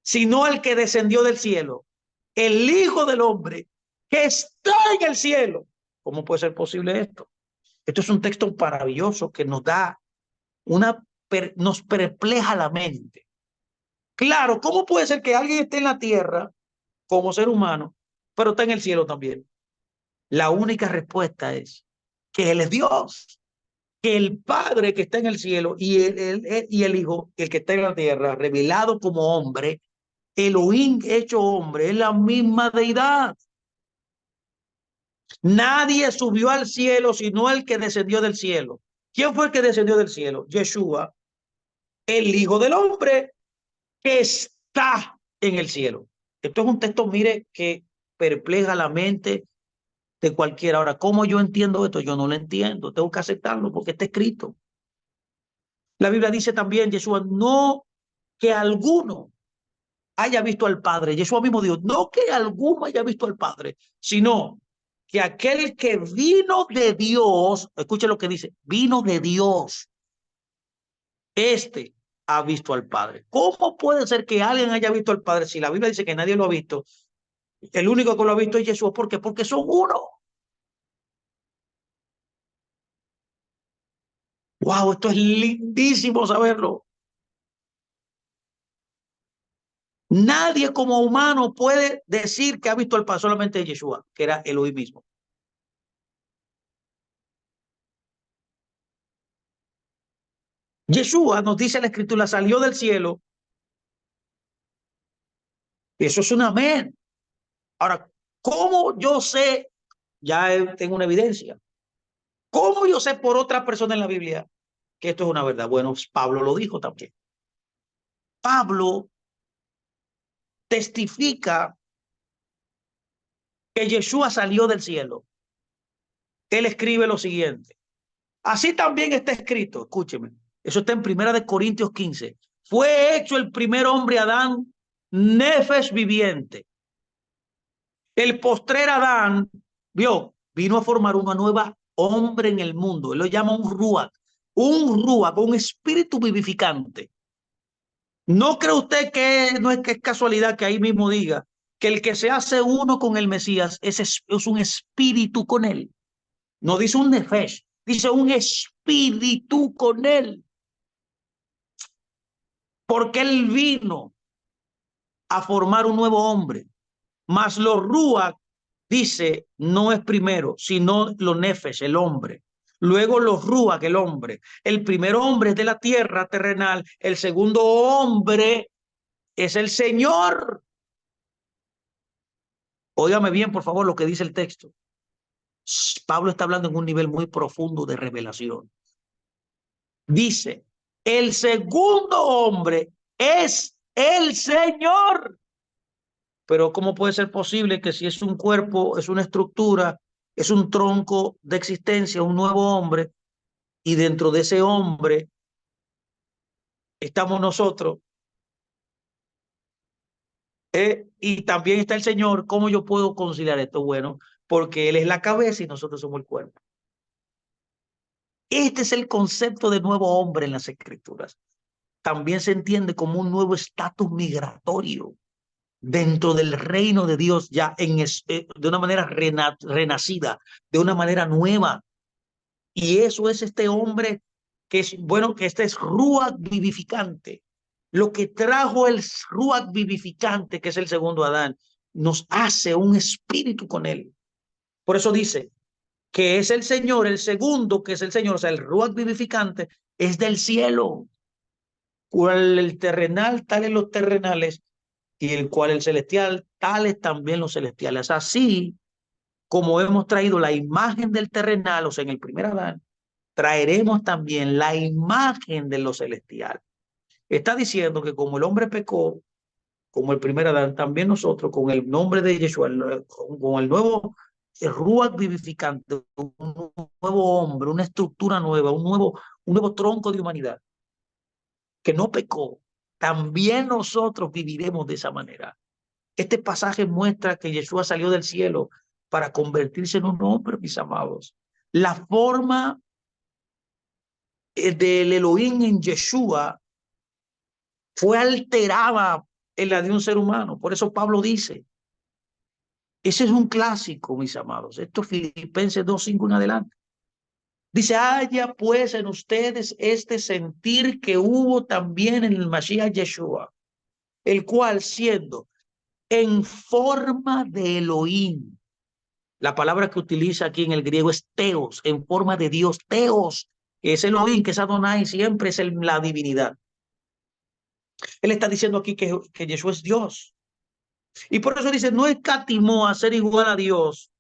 sino el que descendió del cielo, el Hijo del Hombre que está en el cielo. ¿Cómo puede ser posible esto? Esto es un texto maravilloso que nos da nos perpleja la mente. Claro, ¿cómo puede ser que alguien esté en la tierra como ser humano, pero está en el cielo también? La única respuesta es que Él es Dios, que el Padre que está en el cielo y el Hijo, el que está en la tierra, revelado como hombre, Elohim hecho hombre, es la misma deidad. Nadie subió al cielo sino el que descendió del cielo. ¿Quién fue el que descendió del cielo? Yeshua, el Hijo del Hombre que está en el cielo. Esto es un texto, mire, que perpleja la mente de cualquiera. Ahora, ¿cómo yo entiendo esto? Yo no lo entiendo. Tengo que aceptarlo porque está escrito. La Biblia dice también, Yeshua, no que alguno haya visto al Padre. Yeshua mismo dijo, no que alguno haya visto al Padre, sino que aquel que vino de Dios, escuche lo que dice, vino de Dios, este ha visto al Padre. ¿Cómo puede ser que alguien haya visto al Padre si la Biblia dice que nadie lo ha visto? El único que lo ha visto es Jesús. ¿Por qué? Porque son uno. Wow, esto es lindísimo saberlo. Nadie como humano puede decir que ha visto al Padre, solamente Yeshua, que era Elohim mismo. Yeshua, nos dice la Escritura, salió del cielo. Y eso es un amén. Ahora, ¿cómo yo sé? Ya tengo una evidencia. ¿Cómo yo sé por otra persona en la Biblia que esto es una verdad? Bueno, Pablo lo dijo también. Pablo testifica que Yeshua salió del cielo. Él escribe lo siguiente. Así también está escrito, escúcheme, eso está en Primera de Corintios 15. Fue hecho el primer hombre Adán, nefesh viviente. El postrer Adán, vino a formar una nueva hombre en el mundo. Él lo llama un ruach, un espíritu vivificante. ¿No cree usted que no es que es casualidad que ahí mismo diga que el que se hace uno con el Mesías es un espíritu con él? No dice un nefesh, dice un espíritu con él. Porque él vino a formar un nuevo hombre. Mas los ruach, dice, no es primero, sino los nefesh, el hombre. Luego los ruach, el hombre. El primer hombre es de la tierra terrenal. El segundo hombre es el Señor. Óigame bien, por favor, lo que dice el texto. Pablo está hablando en un nivel muy profundo de revelación. Dice, el segundo hombre es el Señor. Pero ¿cómo puede ser posible que si es un cuerpo, es una estructura, es un tronco de existencia, un nuevo hombre, y dentro de ese hombre estamos nosotros, y también está el Señor? ¿Cómo yo puedo conciliar esto? Bueno, porque Él es la cabeza y nosotros somos el cuerpo. Este es el concepto de nuevo hombre en las Escrituras. También se entiende como un nuevo estatus migratorio dentro del reino de Dios, ya de una manera renacida, de una manera nueva. Y eso es este hombre que es, bueno, que este es Ruach vivificante. Lo que trajo el Ruach vivificante, que es el segundo Adán, nos hace un espíritu con él. Por eso dice que es el Señor, el segundo, que es el Señor, o sea, el Ruach vivificante, es del cielo. Cual el terrenal, tales los terrenales, y el cual el celestial, tales también los celestiales. Así como hemos traído la imagen del terrenal, o sea, en el primer Adán, traeremos también la imagen de lo celestial. Está diciendo que como el hombre pecó, como el primer Adán, también nosotros con el nombre de Yeshua, con el nuevo Ruach vivificante, un nuevo hombre, una estructura nueva, un nuevo tronco de humanidad que no pecó, también nosotros viviremos de esa manera. Este pasaje muestra que Yeshua salió del cielo para convertirse en un hombre, mis amados. La forma del Elohim en Yeshua fue alterada en la de un ser humano. Por eso Pablo dice, ese es un clásico, mis amados. Esto es Filipenses 2:5 en adelante. Dice, haya pues en ustedes este sentir que hubo también en el Mashiach Yeshua, el cual siendo en forma de Elohim, la palabra que utiliza aquí en el griego es teos, en forma de Dios, teos, que es Elohim, que es Adonai, siempre es la divinidad. Él está diciendo aquí que Yeshua es Dios. Y por eso dice, no escatimó a ser igual a Dios,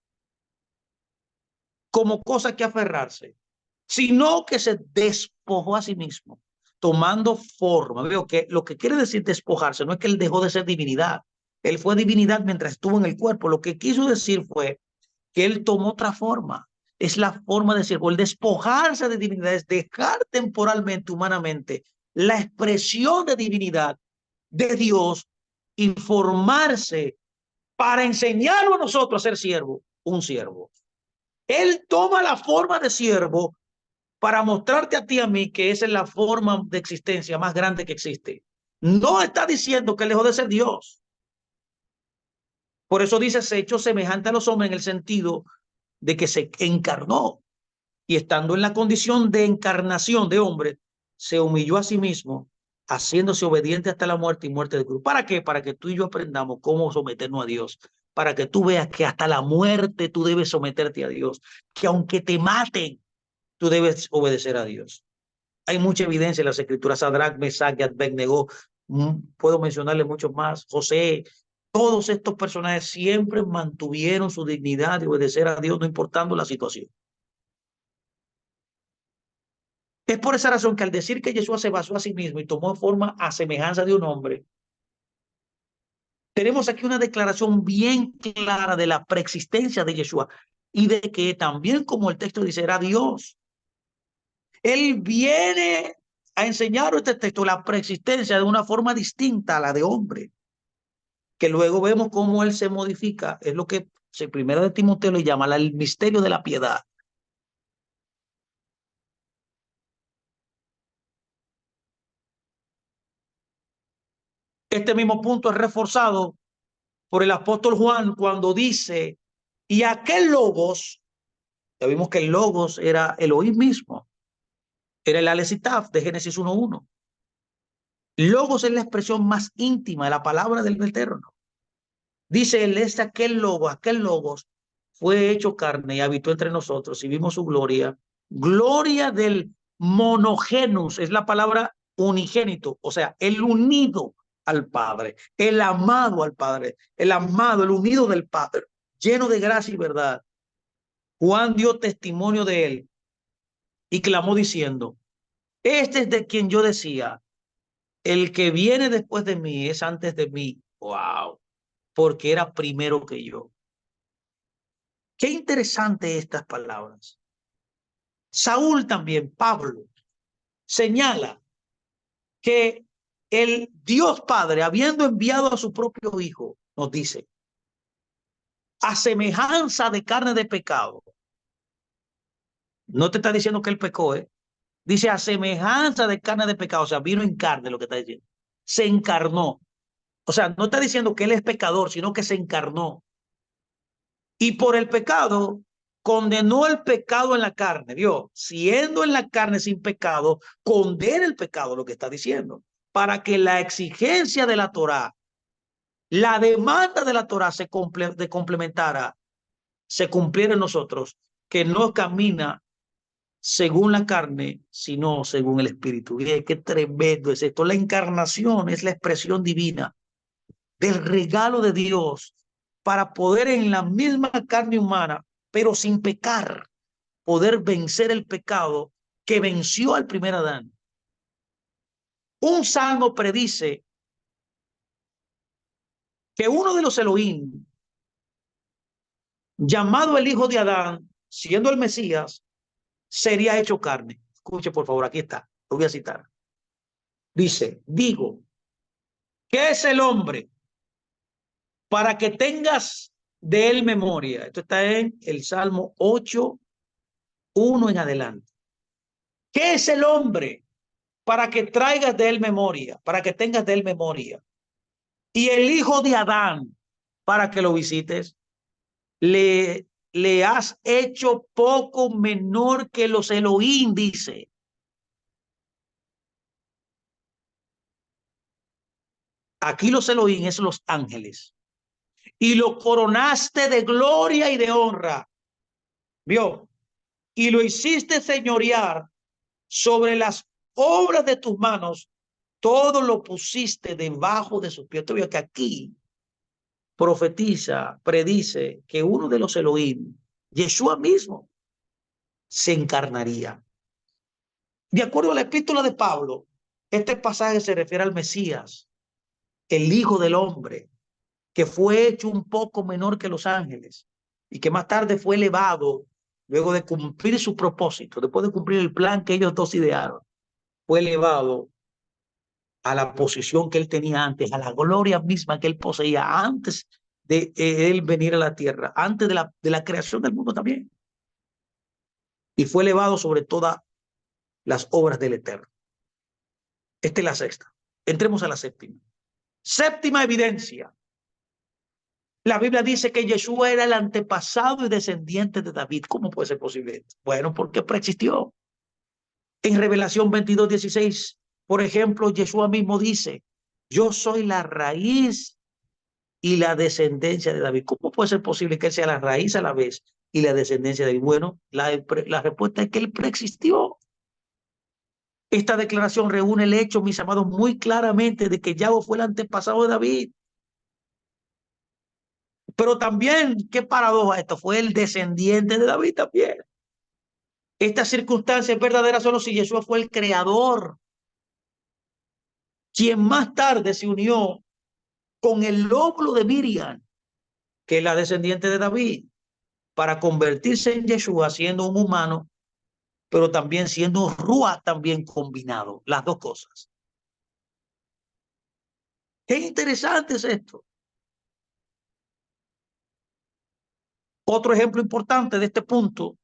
como cosa que aferrarse, sino que se despojó a sí mismo, tomando forma. Veo que lo que quiere decir despojarse no es que él dejó de ser divinidad. Él fue divinidad mientras estuvo en el cuerpo. Lo que quiso decir fue que él tomó otra forma. Es la forma de ser. El despojarse de divinidad es dejar temporalmente, humanamente, la expresión de divinidad de Dios y formarse para enseñarlo a nosotros a ser siervo, un siervo. Él toma la forma de siervo para mostrarte a ti y a mí que esa es la forma de existencia más grande que existe. No está diciendo que él dejó de ser Dios. Por eso dice, se echó semejante a los hombres en el sentido de que se encarnó y estando en la condición de encarnación de hombre, se humilló a sí mismo, haciéndose obediente hasta la muerte y muerte de cruz. ¿Para qué? Para que tú y yo aprendamos cómo someternos a Dios. Para que tú veas que hasta la muerte tú debes someterte a Dios. Que aunque te maten, tú debes obedecer a Dios. Hay mucha evidencia en las escrituras. Sadrach, Mesach y Abednego. Puedo mencionarle muchos más. José. Todos estos personajes siempre mantuvieron su dignidad de obedecer a Dios, no importando la situación. Es por esa razón que al decir que Jesús se basó a sí mismo y tomó forma a semejanza de un hombre, tenemos aquí una declaración bien clara de la preexistencia de Yeshua y de que también, como el texto dice, era Dios. Él viene a enseñar este texto la preexistencia de una forma distinta a la de hombre, que luego vemos cómo él se modifica. Es lo que Primera de Timoteo le llama el misterio de la piedad. Este mismo punto es reforzado por el apóstol Juan cuando dice, y aquel logos, ya vimos que el logos era Elohim mismo, era el Aleph de Génesis 1:1. Logos es la expresión más íntima de la palabra del Eterno. Dice él, es aquel logos fue hecho carne y habitó entre nosotros y vimos su gloria. Gloria del monogenus, es la palabra unigénito, o sea, el unido al Padre, el amado al Padre, el amado, el unido del Padre, lleno de gracia y verdad. Juan dio testimonio de él y clamó diciendo, este es de quien yo decía, el que viene después de mí es antes de mí. Wow, porque era primero que yo. Qué interesante estas palabras. Saúl también, Pablo, señala que el Dios Padre, habiendo enviado a su propio Hijo, nos dice, a semejanza de carne de pecado. No te está diciendo que él pecó, ¿eh? Dice a semejanza de carne de pecado, o sea, vino en carne lo que está diciendo. Se encarnó. O sea, no está diciendo que él es pecador, sino que se encarnó. Y por el pecado, condenó el pecado en la carne. Dios, siendo en la carne sin pecado, condena el pecado, lo que está diciendo. Para que la exigencia de la Torá, la demanda de la Torá de complementara, se cumpliera en nosotros, que no camina según la carne, sino según el Espíritu. Y qué tremendo es esto. La encarnación es la expresión divina del regalo de Dios para poder en la misma carne humana, pero sin pecar, poder vencer el pecado que venció al primer Adán. Un salmo predice que uno de los Elohim, llamado el hijo de Adán, siendo el Mesías, sería hecho carne. Escuche, por favor, aquí está, lo voy a citar. Dice, digo, ¿qué es el hombre para que tengas de él memoria? Esto está en el Salmo 8:1 en adelante. ¿Qué es el hombre para que traigas de él memoria, para que tengas de él memoria? Y el hijo de Adán para que lo visites. Le has hecho poco menor que los Elohim, dice. Aquí los Elohim es los ángeles. Y lo coronaste de gloria y de honra. ¿Vio? Y lo hiciste señorear sobre las obras de tus manos. Todo lo pusiste debajo de sus pies. Te veo que aquí profetiza, predice que uno de los Elohim, Yeshua mismo, se encarnaría. De acuerdo a la epístola de Pablo, este pasaje se refiere al Mesías, el Hijo del Hombre, que fue hecho un poco menor que los ángeles y que más tarde fue elevado luego de cumplir su propósito, después de cumplir el plan que ellos dos idearon, fue elevado a la posición que él tenía antes, a la gloria misma que él poseía antes de él venir a la tierra, antes de la creación del mundo también. Y fue elevado sobre todas las obras del Eterno. Esta es la sexta. Entremos a la séptima. Séptima evidencia. La Biblia dice que Yeshua era el antepasado y descendiente de David. ¿Cómo puede ser posible esto? Bueno, porque preexistió. En Revelación 22:16, por ejemplo, Yeshua mismo dice, yo soy la raíz y la descendencia de David. ¿Cómo puede ser posible que él sea la raíz a la vez y la descendencia de David? Bueno, la respuesta es que él preexistió. Esta declaración reúne el hecho, mis amados, muy claramente de que Yahweh fue el antepasado de David. Pero también, qué paradoja esto, fue el descendiente de David también. Esta circunstancia es verdadera solo si Yeshua fue el creador, quien más tarde se unió con el lóbulo de Miriam, que es la descendiente de David, para convertirse en Yeshua siendo un humano, pero también siendo Ruach también combinado, las dos cosas. Qué interesante es esto. Otro ejemplo importante de este punto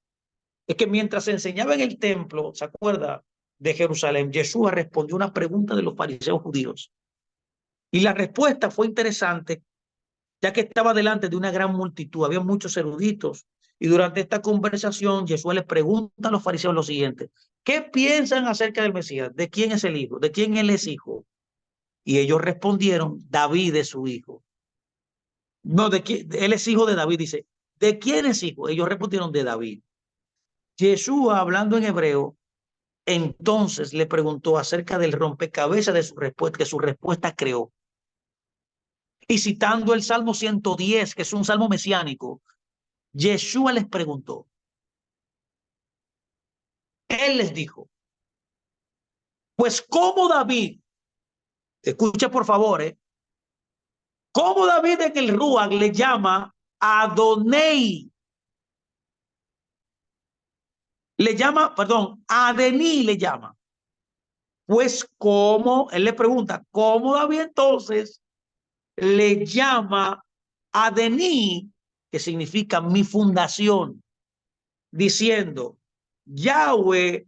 es que mientras se enseñaba en el templo, ¿se acuerda? De Jerusalén, Yeshua respondió una pregunta de los fariseos judíos. Y la respuesta fue interesante, ya que estaba delante de una gran multitud, había muchos eruditos. Y durante esta conversación, Yeshua les pregunta a los fariseos lo siguiente: ¿qué piensan acerca del Mesías? ¿De quién es el hijo? ¿De quién él es hijo? Y ellos respondieron, David es su hijo. No, de quién, él es hijo de David, dice. ¿De quién es hijo? Ellos respondieron de David. Yeshua, hablando en hebreo, entonces le preguntó acerca del rompecabezas de su respuesta, que su respuesta creó. Y citando el Salmo 110, que es un salmo mesiánico, Yeshua les preguntó. Él les dijo, pues cómo David, escucha por favor, cómo David en el Ruach le llama Adonai, le llama, perdón, Adení le llama. Pues cómo, él le pregunta, ¿cómo David entonces le llama Adení, que significa mi fundación, diciendo, Yahweh,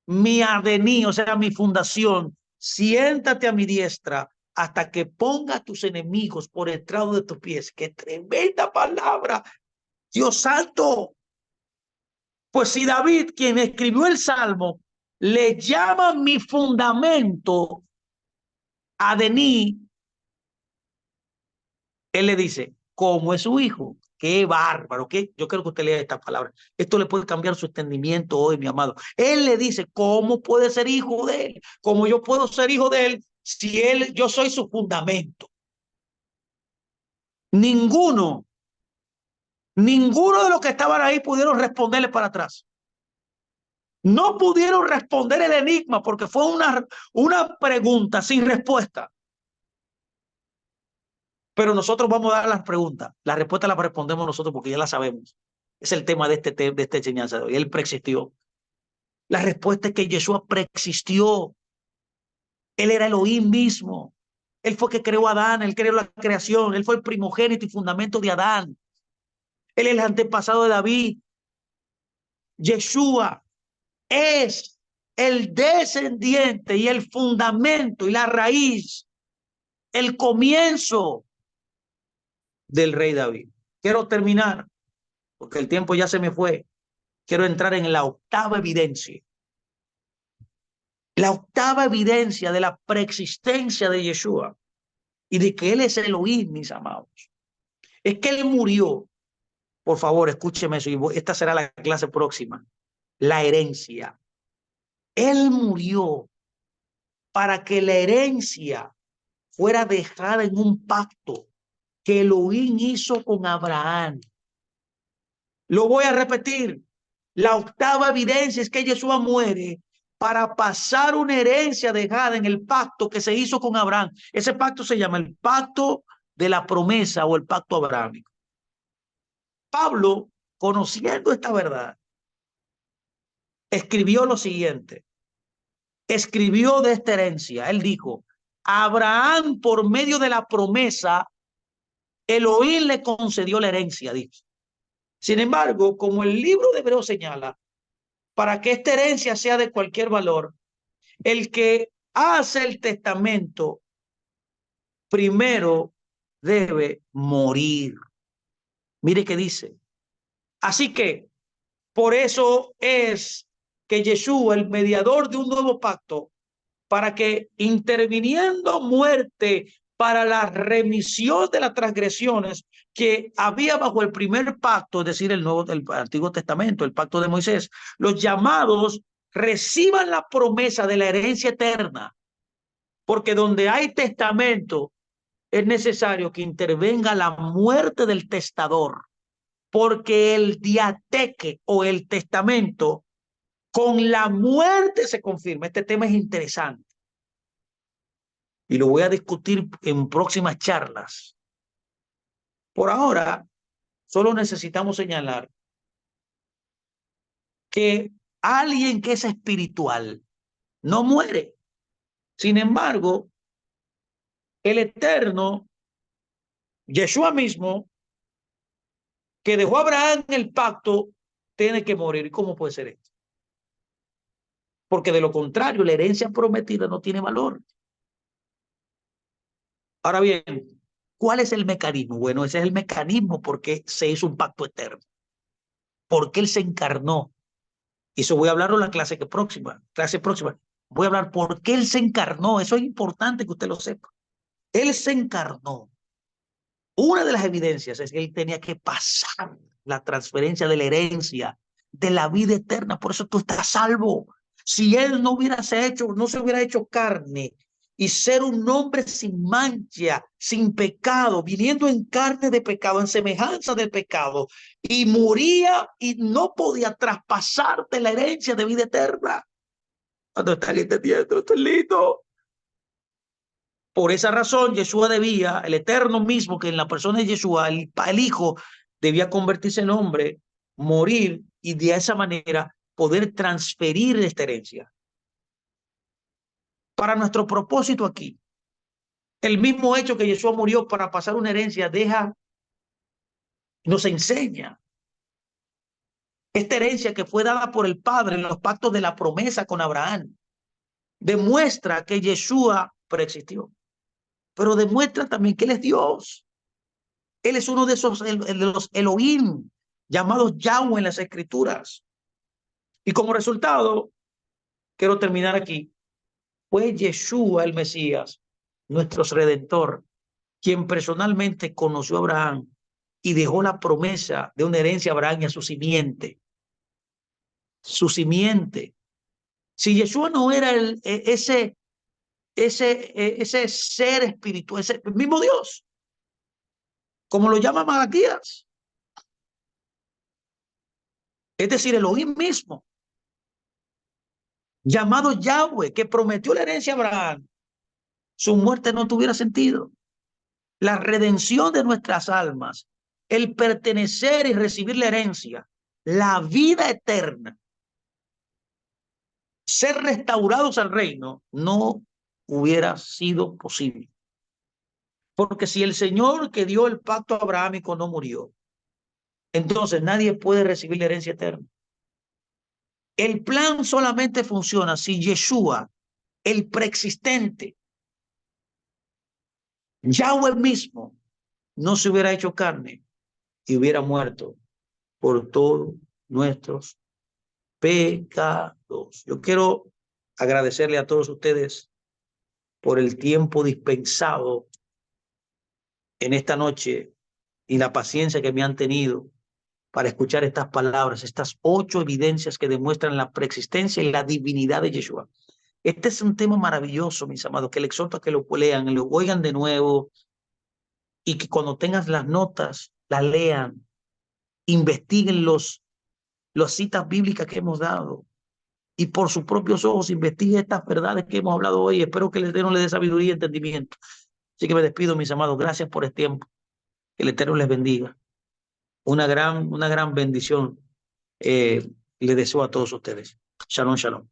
mi Adení, o sea, mi fundación, siéntate a mi diestra hasta que ponga a tus enemigos por el estrado de tus pies? ¡Qué tremenda palabra! Dios santo. Pues si David, quien escribió el Salmo, le llama mi fundamento Adení, él le dice, ¿cómo es su hijo? Qué bárbaro, qué. Yo creo que usted lea esta palabra. Esto le puede cambiar su entendimiento hoy, mi amado. Él le dice, ¿cómo puede ser hijo de él? ¿Cómo yo puedo ser hijo de él si yo soy su fundamento? Ninguno, ninguno de los que estaban ahí pudieron responderle para atrás. No pudieron responder el enigma porque fue una pregunta sin respuesta. Pero nosotros vamos a dar las preguntas. La respuesta la respondemos nosotros porque ya la sabemos. Es el tema de esta enseñanza de hoy. Él preexistió. La respuesta es que Yeshua preexistió. Él era Elohim mismo. Él fue que creó a Adán, él creó la creación, él fue el primogénito y fundamento de Adán. Él es el antepasado de David. Yeshua es el descendiente y el fundamento y la raíz, el comienzo del rey David. Quiero terminar, porque el tiempo ya se me fue. Quiero entrar en la octava evidencia. La octava evidencia de la preexistencia de Yeshua y de que Él es Elohim, mis amados, es que Él murió. Por favor, escúcheme eso, y esta será la clase próxima. La herencia. Él murió para que la herencia fuera dejada en un pacto que Elohim hizo con Abraham. Lo voy a repetir. La octava evidencia es que Yeshua muere para pasar una herencia dejada en el pacto que se hizo con Abraham. Ese pacto se llama el pacto de la promesa o el pacto abrámico. Pablo, conociendo esta verdad, escribió lo siguiente. Escribió de esta herencia. Él dijo, Abraham por medio de la promesa, Elohim le concedió la herencia, dice. Sin embargo, como el libro de Hebreos señala, para que esta herencia sea de cualquier valor, el que hace el testamento primero debe morir. Mire qué dice. Así que por eso es que Yeshua, el mediador de un nuevo pacto, para que interviniendo muerte para la remisión de las transgresiones que había bajo el primer pacto, es decir, el Antiguo Testamento, el pacto de Moisés, los llamados reciban la promesa de la herencia eterna, porque donde hay testamento es necesario que intervenga la muerte del testador, porque el diateque o el testamento con la muerte se confirma. Este tema es interesante y lo voy a discutir en próximas charlas. Por ahora, solo necesitamos señalar que alguien que es espiritual no muere. Sin embargo, el Eterno, Yeshua mismo, que dejó a Abraham el pacto, tiene que morir. ¿Y cómo puede ser esto? Porque de lo contrario, la herencia prometida no tiene valor. Ahora bien, ¿cuál es el mecanismo? Bueno, ese es el mecanismo porque se hizo un pacto eterno, porque Él se encarnó. Y eso voy a hablarlo en la clase próxima. Voy a hablar por qué Él se encarnó. Eso es importante que usted lo sepa. Él se encarnó. Una de las evidencias es que Él tenía que pasar la transferencia de la herencia, de la vida eterna. Por eso tú estás salvo. Si Él no se hubiera hecho carne y ser un hombre sin mancha, sin pecado, viniendo en carne de pecado, en semejanza del pecado, y moría y no podía traspasarte la herencia de vida eterna. Cuando están entendiendo, esto es lindo. Por esa razón, Yeshua debía, el Eterno mismo, que en la persona de Yeshua, el Hijo, debía convertirse en hombre, morir y de esa manera poder transferir esta herencia. Para nuestro propósito aquí, el mismo hecho que Yeshua murió para pasar una herencia nos enseña esta herencia que fue dada por el Padre en los pactos de la promesa con Abraham. Demuestra que Yeshua preexistió, pero demuestra también que Él es Dios. Él es uno de los Elohim, llamados Yahweh en las Escrituras. Y como resultado, quiero terminar aquí, fue Yeshua el Mesías, nuestro Redentor, quien personalmente conoció a Abraham y dejó la promesa de una herencia a Abraham y a su simiente. Su simiente. Si Yeshua no era ese ser espiritual, ese mismo Dios, como lo llama Malaquías, es decir, Elohim mismo, llamado Yahweh, que prometió la herencia a Abraham, su muerte no tuviera sentido. La redención de nuestras almas, el pertenecer y recibir la herencia, la vida eterna, ser restaurados al reino, no hubiera sido posible. Porque si el Señor que dio el pacto abrahámico no murió, entonces nadie puede recibir la herencia eterna. El plan solamente funciona si Yeshua, el preexistente, Yahweh mismo, no se hubiera hecho carne y hubiera muerto por todos nuestros pecados. Yo quiero agradecerle a todos ustedes por el tiempo dispensado en esta noche y la paciencia que me han tenido para escuchar estas palabras, estas 8 evidencias que demuestran la preexistencia y la divinidad de Yeshua. Este es un tema maravilloso, mis amados, que les exhorto a que lo lean, lo oigan de nuevo y que cuando tengan las notas, las lean, investiguen las citas bíblicas que hemos dado y por sus propios ojos investigue estas verdades que hemos hablado hoy. Espero que el Eterno les dé sabiduría y entendimiento. Así que me despido, mis amados. Gracias por este tiempo. Que el Eterno les bendiga. Una gran bendición le deseo a todos ustedes. Shalom, shalom.